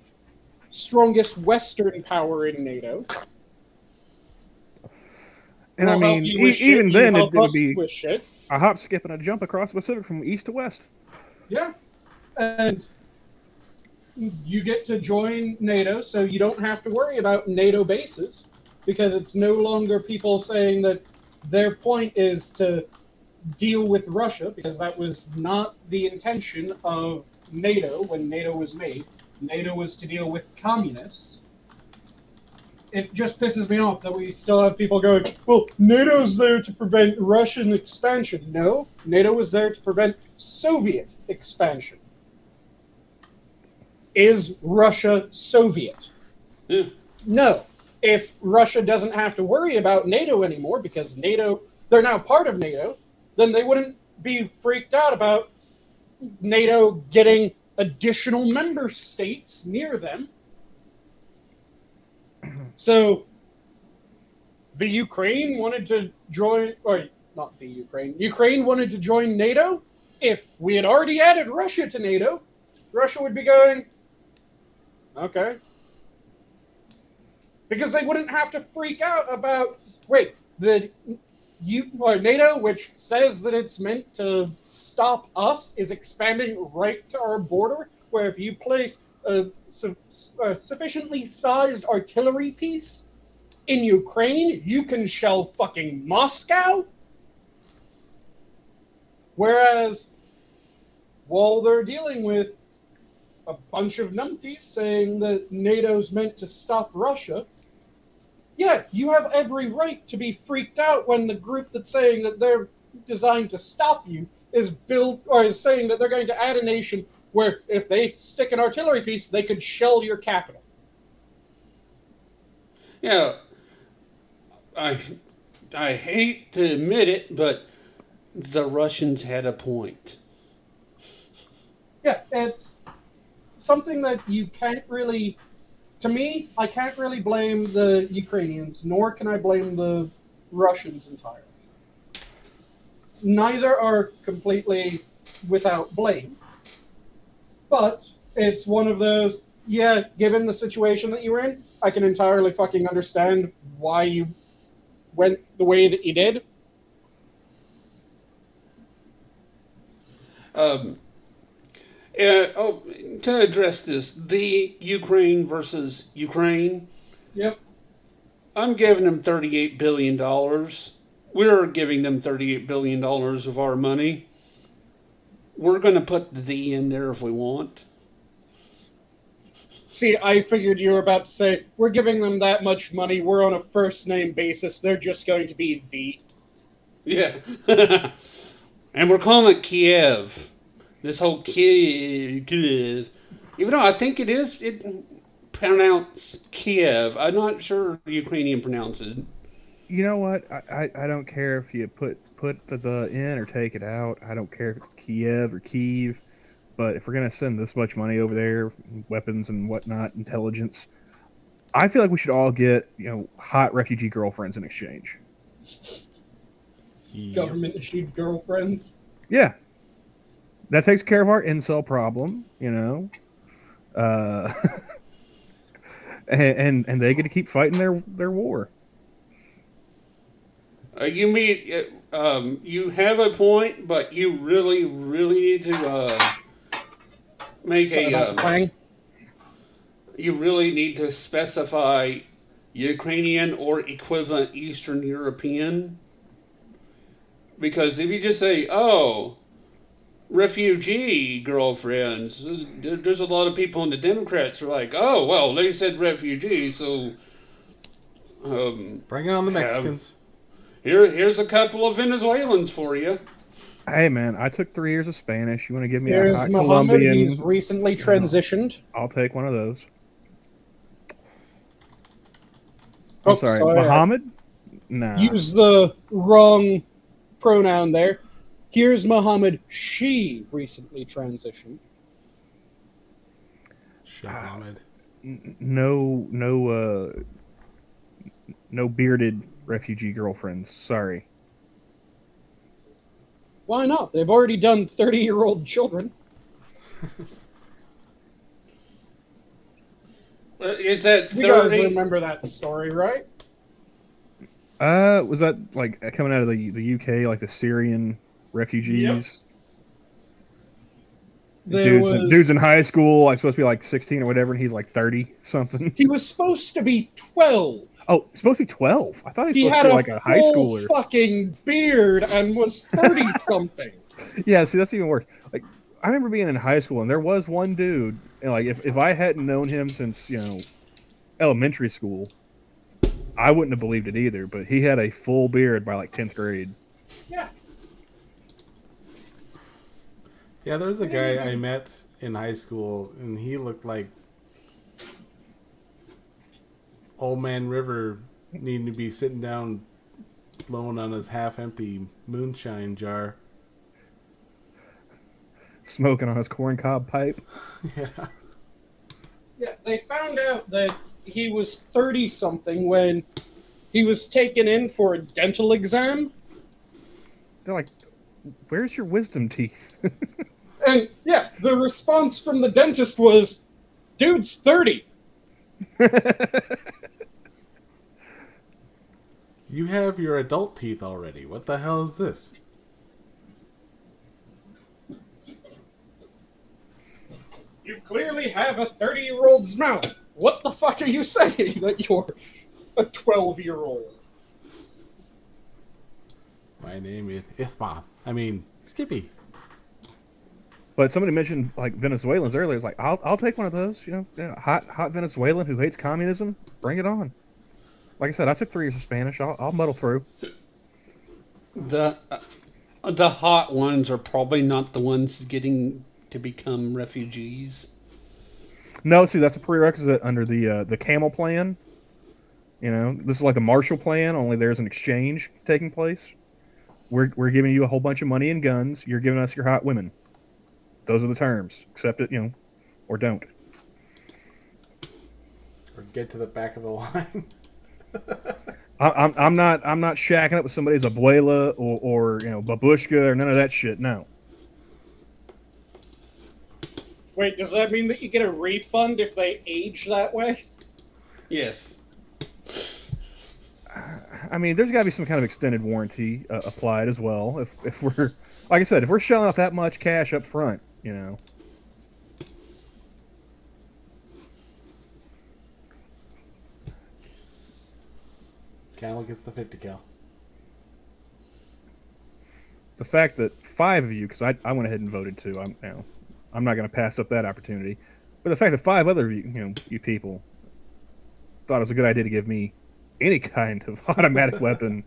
strongest western power in NATO. And We'll I help mean, you with even shit, then, you it help would us be with shit. a hop, skip, and a jump across the Pacific from east to west. Yeah. And you get to join NATO, so you don't have to worry about NATO bases, because it's no longer people saying that their point is to deal with Russia, because that was not the intention of NATO when NATO was made. NATO was to deal with communists. It just pisses me off that we still have people going, well, NATO's there to prevent Russian expansion. No, NATO was there to prevent Soviet expansion. Is Russia Soviet? Yeah. No. If Russia doesn't have to worry about NATO anymore because NATO, they're now part of NATO, then they wouldn't be freaked out about NATO getting additional member states near them. So the Ukraine wanted to join, or not the Ukraine, Ukraine wanted to join NATO. If we had already added Russia to NATO, Russia would be going, okay. Because they wouldn't have to freak out about, wait, NATO, which says that it's meant to stop us, is expanding right to our border, where if you place a sufficiently sized artillery piece in Ukraine, you can shell fucking Moscow. Whereas, while they're dealing with a bunch of numpties saying that NATO's meant to stop Russia, yeah, you have every right to be freaked out when the group that's saying that they're designed to stop you is saying that they're going to add a nation where if they stick an artillery piece, they could shell your capital. Yeah, I hate to admit it, but the Russians had a point. Yeah, it's something that you can't really, to me, I can't really blame the Ukrainians, nor can I blame the Russians entirely. Neither are completely without blame. But it's one of those, yeah, given the situation that you were in, I can entirely fucking understand why you went the way that you did. To address this, the Ukraine versus Ukraine. Yep. I'm giving them $38 billion. We're giving them $38 billion of our money. We're going to put the in there if we want. See, I figured you were about to say, we're giving them that much money, we're on a first-name basis, they're just going to be the. Yeah. And we're calling it Kiev. This whole Kiev. Even though I think it pronounced Kiev. I'm not sure Ukrainian pronounce it. You know what? I don't care if you put the in or take it out. I don't care if it's Kiev or Kyiv. But if we're going to send this much money over there, weapons and whatnot, intelligence, I feel like we should all get, hot refugee girlfriends in exchange. Yep. Government-issued girlfriends. Yeah. That takes care of our incel problem, and they get to keep fighting their war. You mean, you have a point, but you really, really need to make you really need to specify Ukrainian or equivalent Eastern European. Because if you just say, oh, refugee girlfriends, there's a lot of people in the Democrats who are like, oh, well, they said refugee, so Bring on the Mexicans. Here's a couple of Venezuelans for you. Hey man, I took 3 years of Spanish. You want to give me a There's hot Muhammad. Colombian? He's recently transitioned. I'll take one of those. I'm Oh, sorry, sorry, Muhammad? Nah. Use the wrong pronoun there. Here's Muhammad. She recently transitioned. Shahamid. No bearded refugee girlfriends. Sorry. Why not? They've already done 30-year-old children. Is that You guys 30? remember that story, right? Was that like coming out of the UK, like the Syrian refugees? Yep. Dude's in high school, like supposed to be like 16 or whatever, and he's like 30 something. He was supposed to be 12. Oh, it's supposed to be 12. I thought he was He supposed had to be a like a high full schooler. fucking beard and was 30 something. Yeah, see, that's even worse. Like, I remember being in high school, and there was one dude, and like, if I hadn't known him since, elementary school, I wouldn't have believed it either, but he had a full beard by like 10th grade. Yeah. Yeah, there's a guy I met in high school, and he looked like Old Man River needing to be sitting down blowing on his half-empty moonshine jar. Smoking on his corncob pipe. Yeah. Yeah, they found out that he was 30-something when he was taken in for a dental exam. They're like, where's your wisdom teeth? And, yeah, the response from the dentist was, dude's 30. You have your adult teeth already. What the hell is this? You clearly have a 30-year-old's mouth. What the fuck are you saying that you're a 12-year-old? My name is Skippy. But somebody mentioned like Venezuelans earlier. It's like, I'll take one of those. Hot Venezuelan who hates communism. Bring it on. Like I said, I took 3 years of Spanish. I'll muddle through. The hot ones are probably not the ones getting to become refugees. No, see, that's a prerequisite under the Camel plan. This is like the Marshall Plan, only there's an exchange taking place. We're giving you a whole bunch of money and guns. You're giving us your hot women. Those are the terms. Accept it, or don't. Or get to the back of the line. I'm not shacking up with somebody's abuela or babushka or none of that shit. No. Wait, does that mean that you get a refund if they age that way? Yes. I mean, there's got to be some kind of extended warranty applied as well. If we're, like I said, if we're shelling out that much cash up front, Camel gets the 50 cal. The fact that 5 of you, because I went ahead and voted too, I'm not going to pass up that opportunity. But the fact that 5 other of you people thought it was a good idea to give me any kind of automatic weapon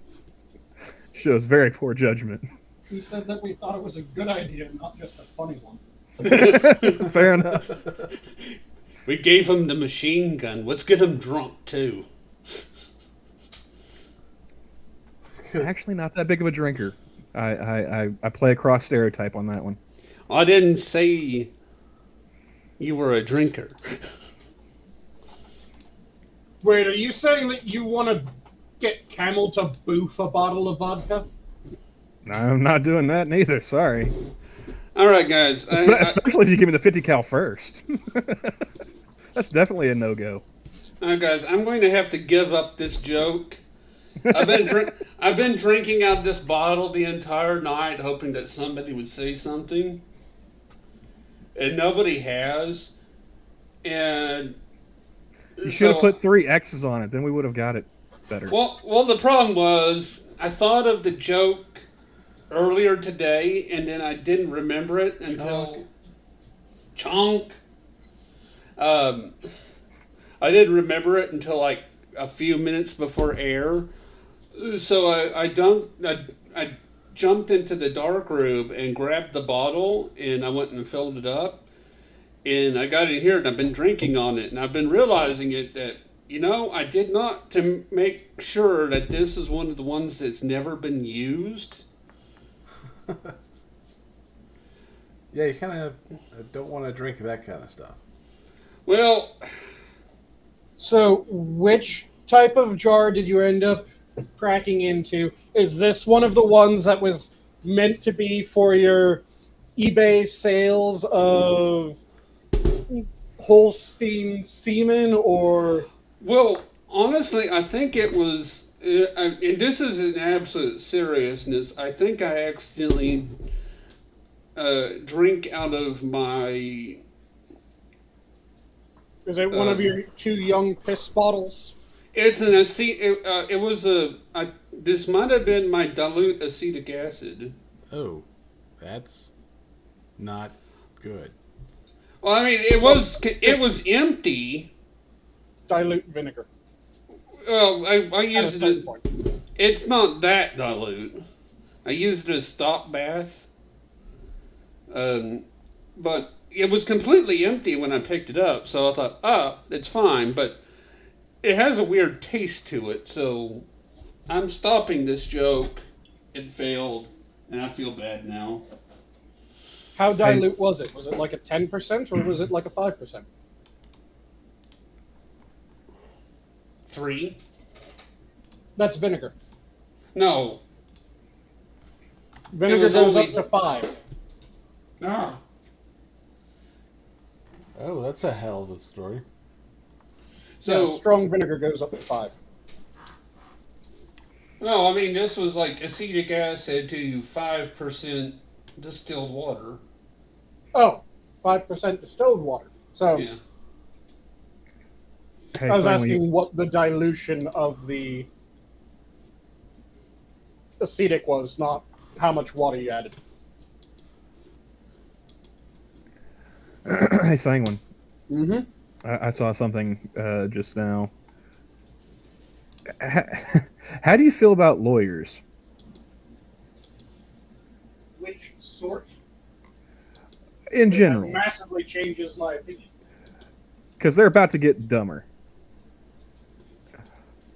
shows very poor judgment. You said that we thought it was a good idea, not just a funny one. Fair enough. We gave him the machine gun. Let's get him drunk too. Actually, not that big of a drinker. I play a cross stereotype on that one. I didn't say you were a drinker. Wait, are you saying that you want to get Camel to boof a bottle of vodka? I'm not doing that neither. Sorry. All right, guys. Especially if you give me the 50 cal first. That's definitely a no-go. All right, guys. I'm going to have to give up this joke. I've been drinking out of this bottle the entire night, hoping that somebody would say something, and nobody has. And you should have put 3 X's on it. Then we would have got it better. Well, the problem was I thought of the joke earlier today, and then I didn't remember it until Chonk. I didn't remember it until like a few minutes before air. So I jumped into the dark room and grabbed the bottle, and I went and filled it up. And I got in here, and I've been drinking on it, and I've been realizing that, I did not to make sure that this is one of the ones that's never been used. Yeah, you kind of don't want to drink that kind of stuff. Well, So, which type of jar did you end up cracking into? Is this one of the ones that was meant to be for your eBay sales of Holstein semen, or? well, honestly, I think it was, and this is an absolute seriousness, I think I accidentally drink out of my... Is it one of your 2 young piss bottles? It's an it was this might have been my dilute acetic acid. Oh, that's not good. Well, I mean, it was empty. Dilute vinegar. Well, I At a used certain it. point. It's not that dilute. I used it as stop bath. But it was completely empty when I picked it up, so I thought, it's fine, but it has a weird taste to it, so I'm stopping this joke. It failed, and I feel bad now. How dilute was it? Was it like a 10% or was it like a 5%? 3? That's vinegar. No. Vinegar was goes only- up to 5. No. Oh, that's a hell of a story. So, Yeah, strong vinegar goes up to 5. no, I mean, this was like acetic acid to 5% distilled water. Oh, 5% distilled water. So Yeah. Hey, I was Sanguine, asking what the dilution of the acetic was, not how much water you added. Hey, Sanguine. Mm-hmm. I saw something just now. How do you feel about lawyers? Which sort? In general, Massively changes my opinion. because they're about to get dumber.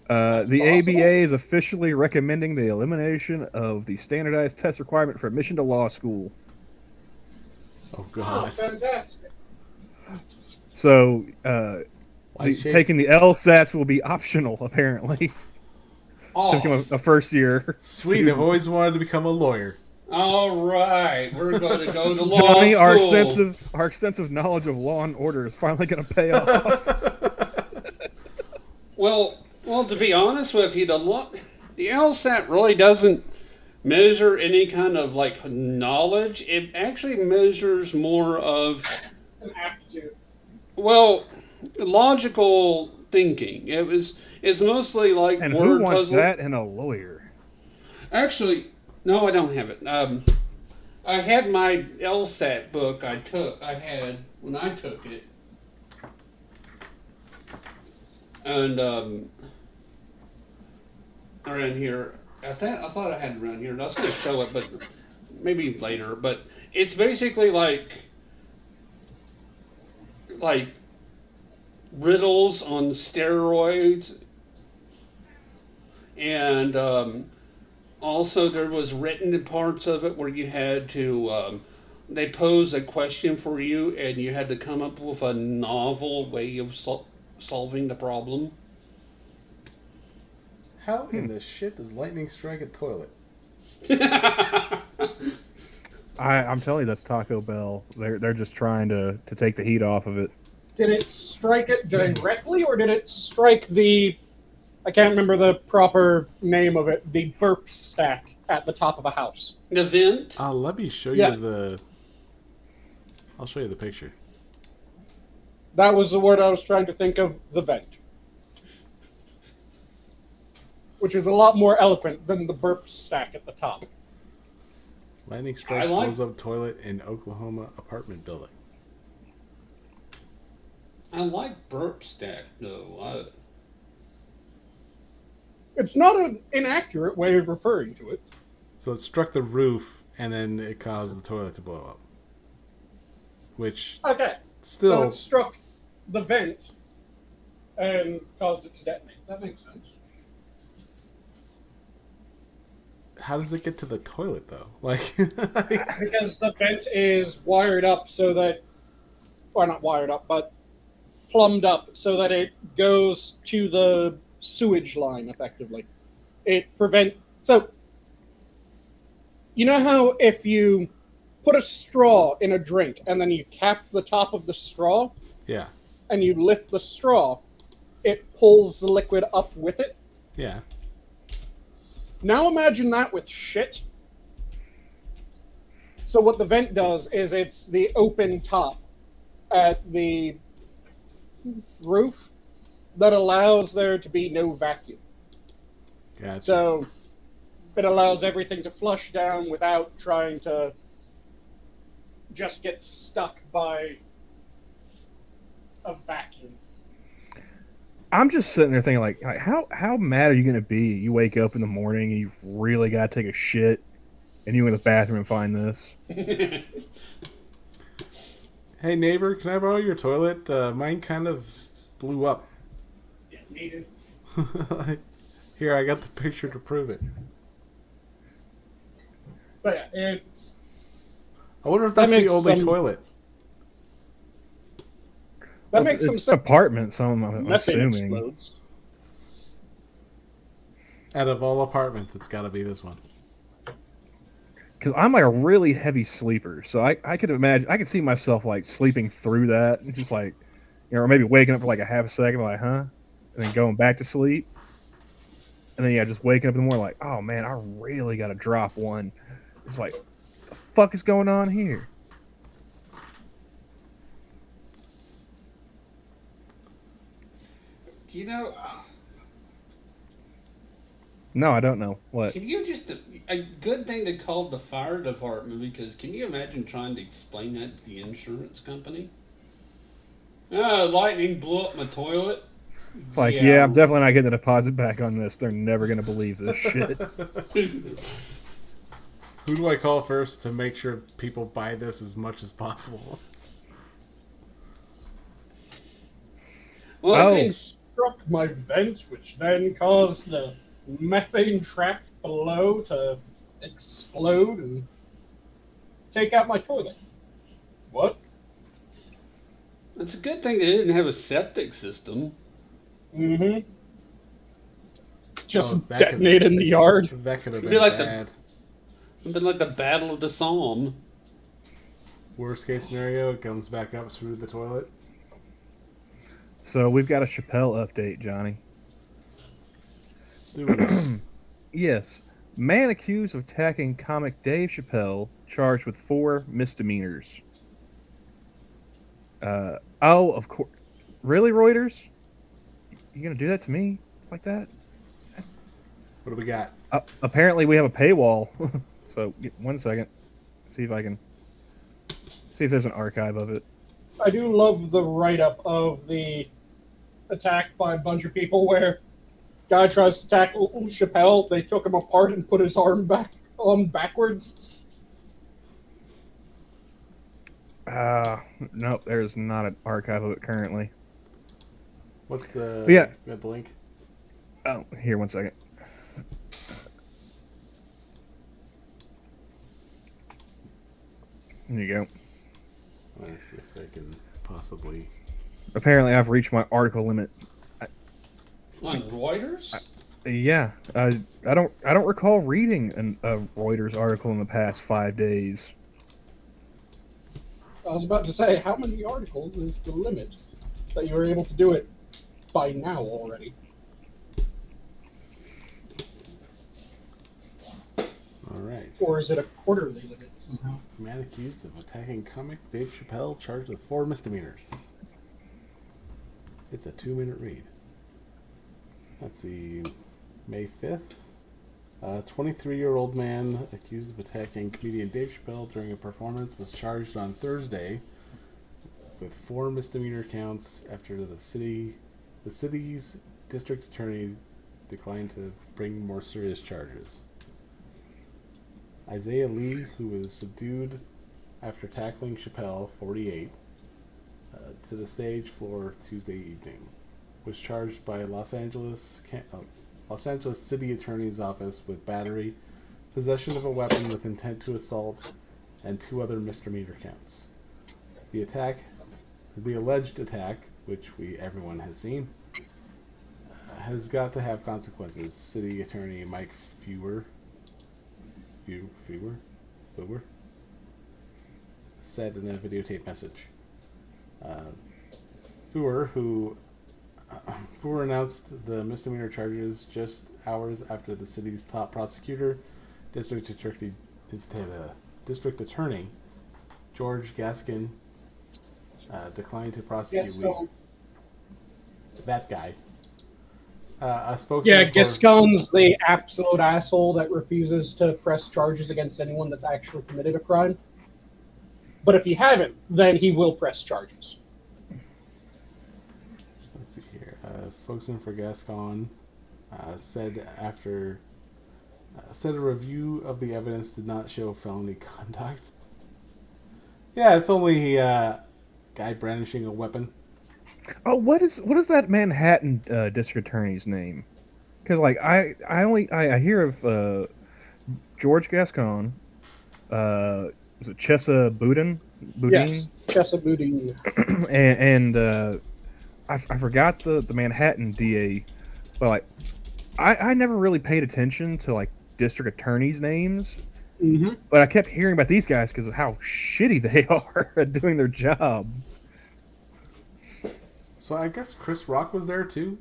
The possible. ABA is officially recommending the elimination of the standardized test requirement for admission to law school. Oh, Oh, God. fantastic. So, Why chase- taking the LSATs will be optional, apparently, to Oh, become a first year. Sweet, I've always wanted to become a lawyer. all right. We're going to go to law Johnny, school. our extensive knowledge of law and order is finally going to pay off. Well, to be honest with you, the LSAT really doesn't measure any kind of like knowledge. It actually measures more of, An aptitude. well, logical thinking. It's mostly like And who word wants puzzle. that in a lawyer? Actually, no, I don't have it. I had my LSAT book I had when I took it. And around here, I thought I had it around here. I was going to show it, but maybe later. But it's basically like riddles on steroids, and also there was written parts of it where you had to. They posed a question for you, and you had to come up with a novel way of solving the problem. How in the shit does lightning strike a toilet? I'm telling you, that's Taco Bell. They're just trying to take the heat off of it. Did it strike it directly, or did it strike the... I can't remember the proper name of it. The burp stack at the top of a house. The vent. Let me show Yeah. you the... I'll show you the picture. That was the word I was trying to think of, the vent. Which is a lot more eloquent than the burp stack at the top. Lightning strike blows up toilet in Oklahoma apartment building. I like burp stack though. It's not an inaccurate way of referring to it. So it struck the roof, and then it caused the toilet to blow up. Which Okay. So still, it struck the vent and caused it to detonate. That makes sense. how does it get to the toilet though? Like, Because the vent is wired up so that, or not wired up, but plumbed up so that it goes to the sewage line effectively. It so you know how if you put a straw in a drink and then you cap the top of the straw yeah, and you lift the straw, it pulls the liquid up with it. yeah. Now imagine that with shit. So what the vent does is it's the open top at the roof that allows there to be no vacuum. Gotcha. So it allows everything to flush down without trying to just get stuck by a vacuum. I'm just sitting there thinking, like how mad are you going to be? You wake up in the morning and you really got to take a shit, and you go in the bathroom and find this. Hey neighbor, can I borrow your toilet? Mine kind of blew up. Detonated. Here, I got the picture to prove it. But yeah, it's... I wonder if that's the only toilet. That makes some It's sense. an apartment, so I'm Methane assuming. explodes. Out of all apartments, it's got to be this one. Because I'm like a really heavy sleeper, so I could imagine, I could see myself like sleeping through that, and just like, you know, or maybe waking up for like a half a second, like, huh, and then going back to sleep, and then yeah, just waking up in the morning like, oh man, I really got to drop one. It's like, what the fuck is going on here? You know, No, I don't know what. can you just a good thing they called the fire department, because can you imagine trying to explain that to the insurance company? Oh, lightning blew up my toilet. Like, yeah, I'm definitely not getting the deposit back on this. They're never gonna believe this shit. Who do I call first to make sure people buy this as much as possible? Well, Lightning struck my vent, which then caused the methane trap below to explode and take out my toilet. What? it's a good thing they didn't have a septic system. Mm-hmm. Just that detonate in the yard. That could have It'd been be like bad. It'd been like the Battle of the Somme. Worst case scenario, it comes back up through the toilet. So we've got a Chappelle update, Johnny. Do it. Yes. Man accused of attacking comic Dave Chappelle charged with 4 misdemeanors. Oh, of course. Really, Reuters? You gonna do that to me like that? What do we got? Apparently we have a paywall. So, 1 second. See if I can... See if there's an archive of it. I do love the write-up of the attack by a bunch of people where guy tries to tackle Chappelle, they took him apart and put his arm back on backwards. Nope, there's not an archive of it currently. What's the... Yeah. You got the link? Oh, here, 1 second. There you go. Let me see if I can possibly... Apparently I've reached my article limit. On Reuters? Yeah, I don't recall reading a Reuters article in the past 5 days. I was about to say, how many articles is the limit that you were able to do it by now already? Alright. Or is it a quarterly limit somehow? Man accused of attacking comic Dave Chappelle charged with 4 misdemeanors. It's a 2-minute read. Let's see. May 5th. A 23-year-old man accused of attacking comedian Dave Chappelle during a performance was charged on Thursday with 4 misdemeanor counts after the city's district attorney declined to bring more serious charges. Isaiah Lee, who was subdued after tackling Chappelle, 48, to the stage floor Tuesday evening, was charged by Los Angeles City Attorney's Office with battery, possession of a weapon with intent to assault, and 2 other misdemeanor counts. The alleged attack, which everyone has seen, has got to have consequences. City Attorney Mike Fewer said in a videotape message. Fewer announced the misdemeanor charges just hours after the city's top prosecutor, District Attorney George Gaskin, declined to prosecute Lee. That guy. A spokesman Gascon's the absolute asshole that refuses to press charges against anyone that's actually committed a crime. But if you haven't, then he will press charges. Let's see here. A spokesman for Gascon said a review of the evidence did not show felony conduct. Yeah, it's only a guy brandishing a weapon. Oh, what is that Manhattan district attorney's name? Because like I hear of George Gascon. Was it Chesa Boudin? Yes, Chesa Boudin. and I forgot the Manhattan DA, but like I never really paid attention to like district attorneys' names. Mm-hmm. But I kept hearing about these guys because of how shitty they are at doing their job. So I guess Chris Rock was there too?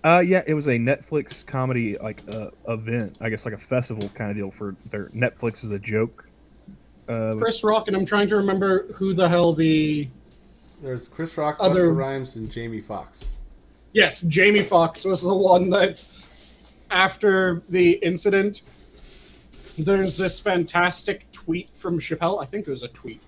Yeah, it was a Netflix comedy like event. I guess like a festival kind of deal for their Netflix is a joke. Chris Rock, and I'm trying to remember who the hell There's Chris Rock, Busta Rhymes, and Jamie Foxx. Yes, Jamie Foxx was the one that, after the incident, there's this fantastic tweet from Chappelle. I think it was a tweet,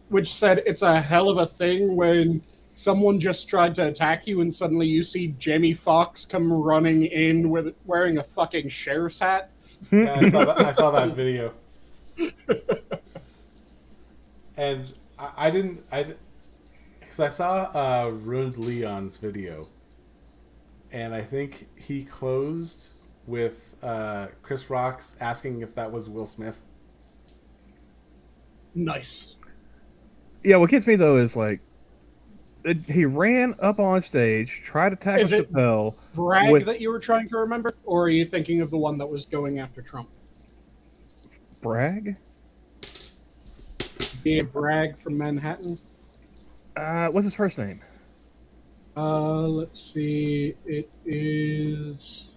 which said it's a hell of a thing when someone just tried to attack you and suddenly you see Jamie Foxx come running in with wearing a fucking sheriff's hat. Yeah, I saw that video. And I didn't, because I saw Ruined Leon's video, and I think he closed with Chris Rock's asking if that was Will Smith. Nice. Yeah, what gets me though is like he ran up on stage, tried to tackle Chappelle. Bragg that you were trying to remember, or are you thinking of the one that was going after Trump? Bragg? Be a Bragg from Manhattan. What's his first name? Let's see. It is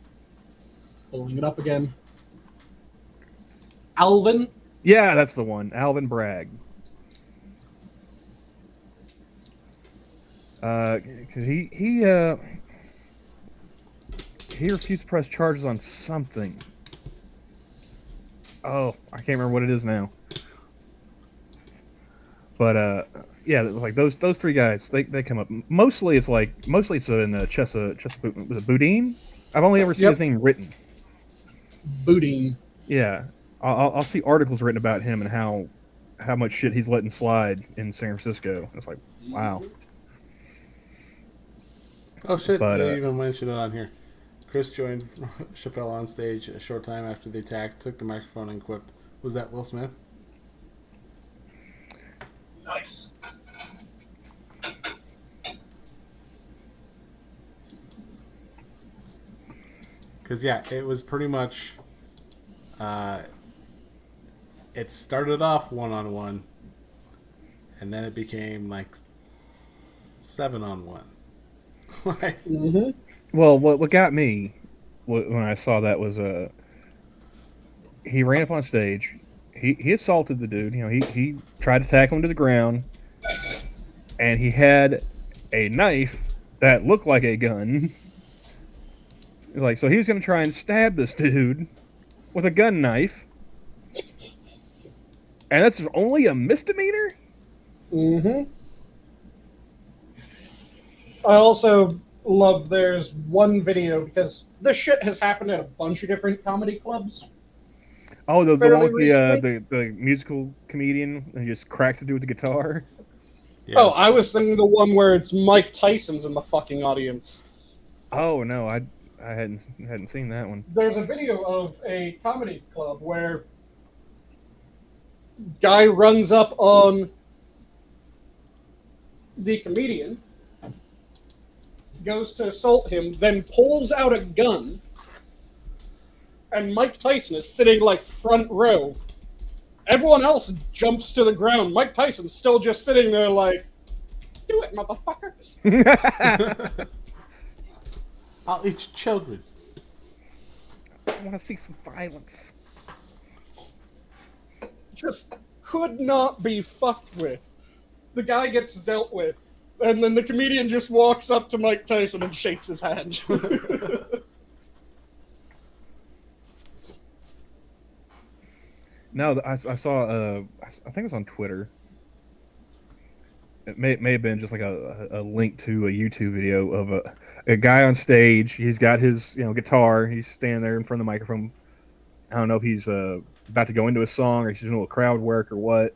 pulling it up again. Alvin. Yeah, that's the one. Alvin Bragg. Cause he refused to press charges on something. Oh, I can't remember what it is now. But yeah, like those 3 guys, they come up. Mostly it's in Chesa was it Boudin? I've only ever seen his name written. Boudin. Yeah, I'll see articles written about him and how much shit he's letting slide in San Francisco. It's like, wow. Oh shit! I didn't even mention it on here. Chris joined Chappelle on stage a short time after the attack, took the microphone and quipped, "Was that Will Smith?" Nice. Because yeah, it was pretty much. It started off 1-on-1, and then it became like 7-on-1. Mm-hmm. Well, what got me when I saw that was he ran up on stage, he assaulted the dude. You know, he tried to tackle him to the ground, and he had a knife that looked like a gun. Like, so he was going to try and stab this dude with a gun knife, and that's only a misdemeanor. Mm-hmm. I also love there's one video, because this shit has happened at a bunch of different comedy clubs. Oh, the one Fairly with the musical comedian and he just cracks a dude with the guitar. Yeah. Oh, I was thinking the one where it's Mike Tyson's in the fucking audience. Oh no, I hadn't seen that one. There's a video of a comedy club where guy runs up on the comedian, goes to assault him, then pulls out a gun, and Mike Tyson is sitting like front row. Everyone else jumps to the ground. Mike Tyson's still just sitting there like, do it, motherfucker. I'll eat your children. I want to see some violence. Just could not be fucked with. The guy gets dealt with, and then the comedian just walks up to Mike Tyson and shakes his hand. No, I saw. I think it was on Twitter. It may have been just like a link to a YouTube video of a guy on stage. He's got his guitar. He's standing there in front of the microphone. I don't know if he's about to go into a song or he's doing a little crowd work or what.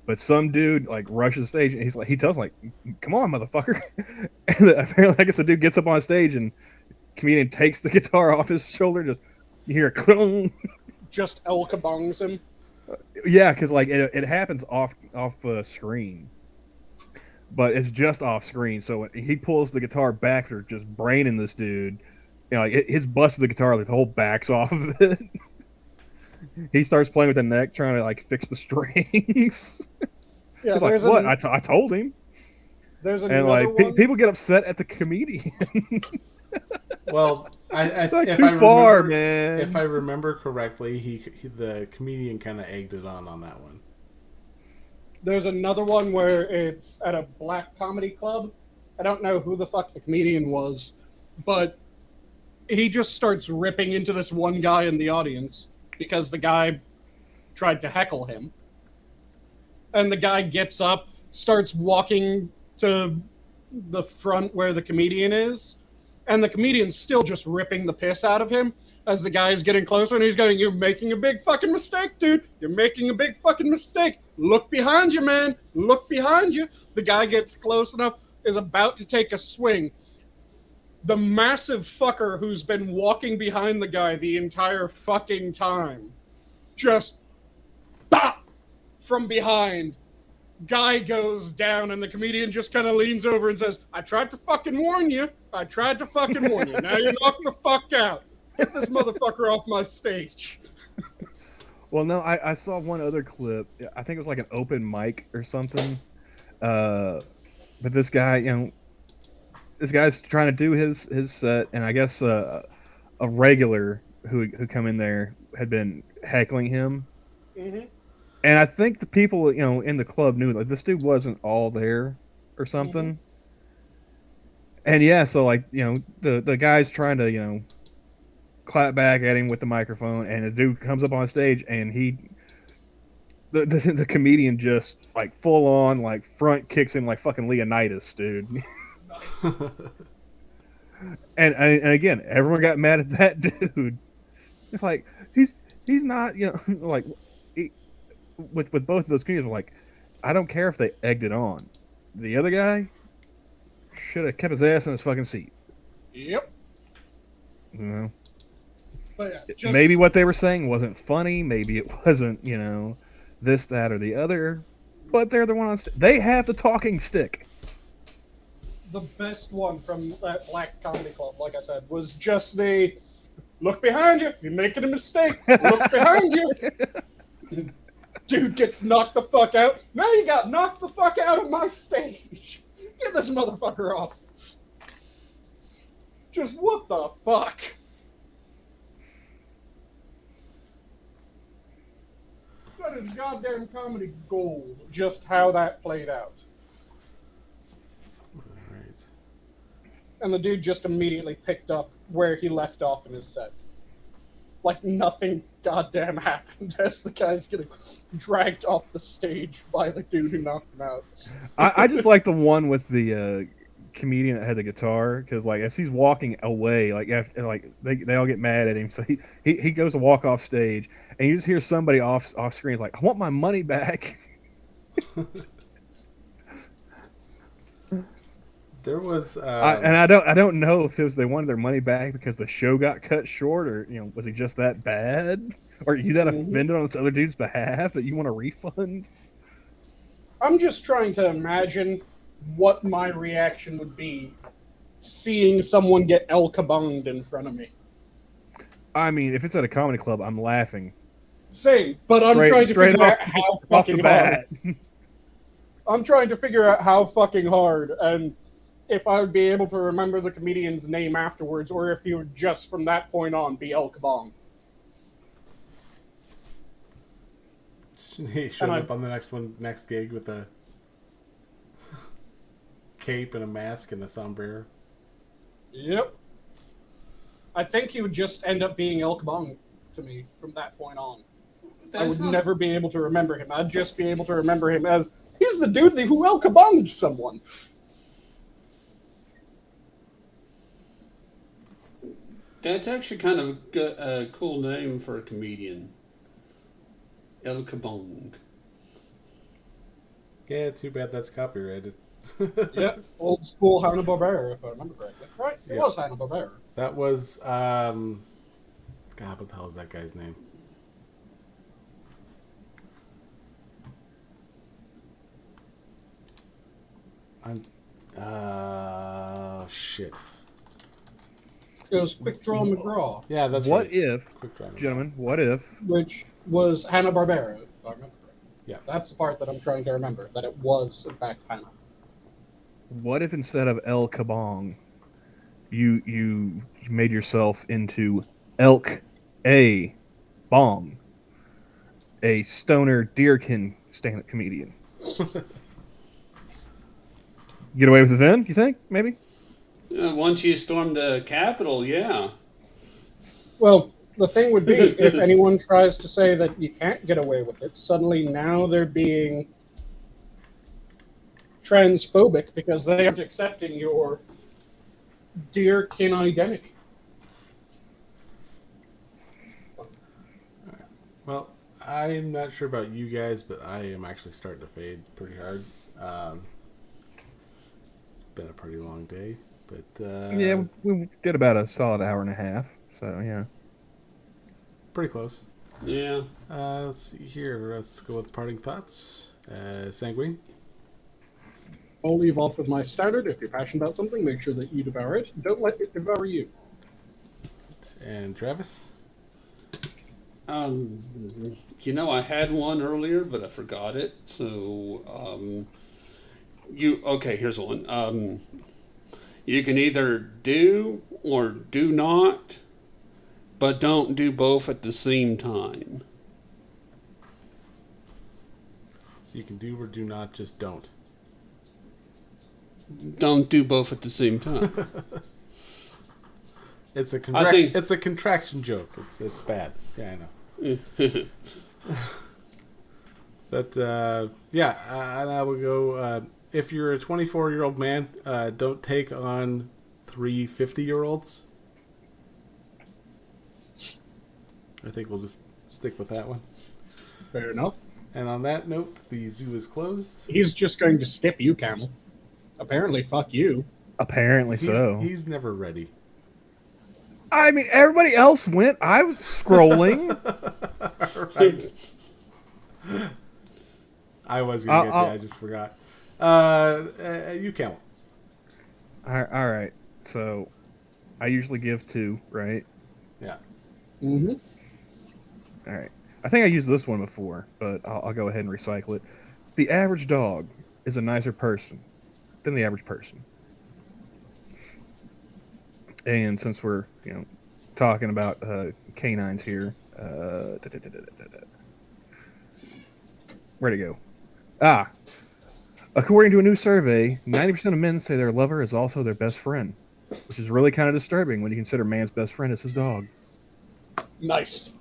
But some dude like rushes the stage and he tells him, like, "Come on, motherfucker!" And apparently, I guess the dude gets up on stage and the comedian takes the guitar off his shoulder. Just you hear a clong. Just El Kabongs him. Yeah, because like it happens off screen, but it's just off screen. So he pulls the guitar back, or just braining this dude. Like his bust of the guitar, like the whole back's off of it. He starts playing with the neck, trying to like fix the strings. Yeah, He's like, what? I told him. There's And another like one. people get upset at the comedian. Well, It's like too far, man. If I remember correctly, the comedian kind of egged it on that one. There's another one where it's at a black comedy club. I don't know who the fuck the comedian was, but he just starts ripping into this one guy in the audience because the guy tried to heckle him. And the guy gets up, starts walking to the front where the comedian is, and the comedian's still just ripping the piss out of him as the guy is getting closer, and he's going, "You're making a big fucking mistake, dude. You're making a big fucking mistake. Look behind you, man. Look behind you." The guy gets close enough, is about to take a swing. The massive fucker who's been walking behind the guy the entire fucking time just bop from behind. Guy goes down, and the comedian just kind of leans over and says, "I tried to fucking warn you. I tried to fucking warn you. Now you're knocked the fuck out. Get this motherfucker off my stage." Well, no, I saw one other clip. I think it was like an open mic or something. But this guy, this guy's trying to do his set, and I guess a regular who come in there had been heckling him. Mm-hmm. And I think the people, in the club knew like this dude wasn't all there or something. Mm-hmm. And yeah, so like, the guy's trying to, clap back at him with the microphone, and the dude comes up on stage, and the comedian just like full on like front kicks him like fucking Leonidas, dude. and again, everyone got mad at that dude. It's like he's not, like with both of those comedians, like, I don't care if they egged it on. The other guy should have kept his ass in his fucking seat. Yep. But yeah, maybe what they were saying wasn't funny. Maybe it wasn't, this, that, or the other. But they're the one on they have the talking stick. The best one from that black comedy club, like I said, was just the "Look behind you. You're making a mistake. Look behind you." Dude gets knocked the fuck out. Now you got knocked the fuck out of my stage. Get this motherfucker off. Just what the fuck? That is goddamn comedy gold, just how that played out. Alright. And the dude just immediately picked up where he left off in his set. Like nothing goddamn happened as the guy's getting dragged off the stage by the dude who knocked him out. I just like the one with the comedian that had the guitar, because like as he's walking away, like after, like they all get mad at him, so he goes to walk off stage, and you just hear somebody off screen is like, "I want my money back." There was, I don't know if it was they wanted their money back because the show got cut short, or was he just that bad, or are you that offended on this other dude's behalf that you want a refund? I'm just trying to imagine what my reaction would be seeing someone get El Kabonged in front of me. I mean, if it's at a comedy club, I'm laughing. Same, but I'm trying to figure out how fucking hard. I'm trying to figure out how fucking hard, and if I would be able to remember the comedian's name afterwards, or if he would just from that point on be El Kabong. He shows up on the next gig with a cape and a mask and a sombrero. Yep. I think he would just end up being El Kabong to me from that point on. I would never be able to remember him. I'd just be able to remember him as, he's the dude who El Kabonged someone. That's actually kind of a cool name for a comedian. El Kabong. Yeah, too bad that's copyrighted. Yeah, old school Hanna-Barbera, if I remember correctly. Right? It was Hanna-Barbera. That was, God, what the hell is that guy's name? Shit. It was Quick Draw McGraw. Yeah, that's What right. if, Quick Draw McGraw. gentlemen, what if... Which was Hanna-Barbera, if I remember correctly. Yeah. That's the part that I'm trying to remember, that it was, in fact, Hanna. What if instead of El Kabong, you made yourself into Elk A Bong, a stoner deerkin stand-up comedian? Get away with it then, you think? Maybe? Once you storm the Capitol, yeah. Well, the thing would be, if anyone tries to say that you can't get away with it, suddenly now they're being transphobic because they aren't accepting your deerkin identity. Well, I'm not sure about you guys, but I am actually starting to fade pretty hard. It's been a pretty long day, but Yeah, we did about a solid hour and a half, so yeah. pretty close. Yeah. Let's see here. Let's go with parting thoughts. Sanguine. I'll leave off with my standard. If you're passionate about something, make sure that you devour it. Don't let it devour you. And Travis. I had one earlier, but I forgot it. So, here's one. You can either do or do not, but don't do both at the same time. So you can do or do not, just don't. Don't do both at the same time. It's a contraction. It's a contraction joke. It's bad. Yeah, I know. But and I will go. If you're a 24-year-old man, don't take on 3 50-year-olds. I think we'll just stick with that one. Fair enough. And on that note, the zoo is closed. He's just going to skip you, Camel. Apparently, fuck you. Apparently so. He's never ready. I mean, everybody else went. I was scrolling. Right. I was going to get to you. I just forgot. You count. All right. So, I usually give 2, right? Yeah. Mm-hmm. All right. I think I used this one before, but I'll go ahead and recycle it. The average dog is a nicer person than the average person. And since we're, talking about canines here, where'd it go? According to a new survey, 90% of men say their lover is also their best friend, which is really kind of disturbing when you consider man's best friend is his dog. Nice.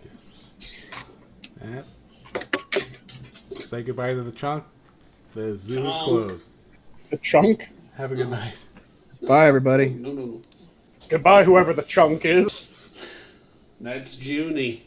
Yes. Say goodbye to the chunk. The zoo is closed. The chunk. Have a good night. Bye, everybody. No. Goodbye, whoever the chunk is. That's Junie.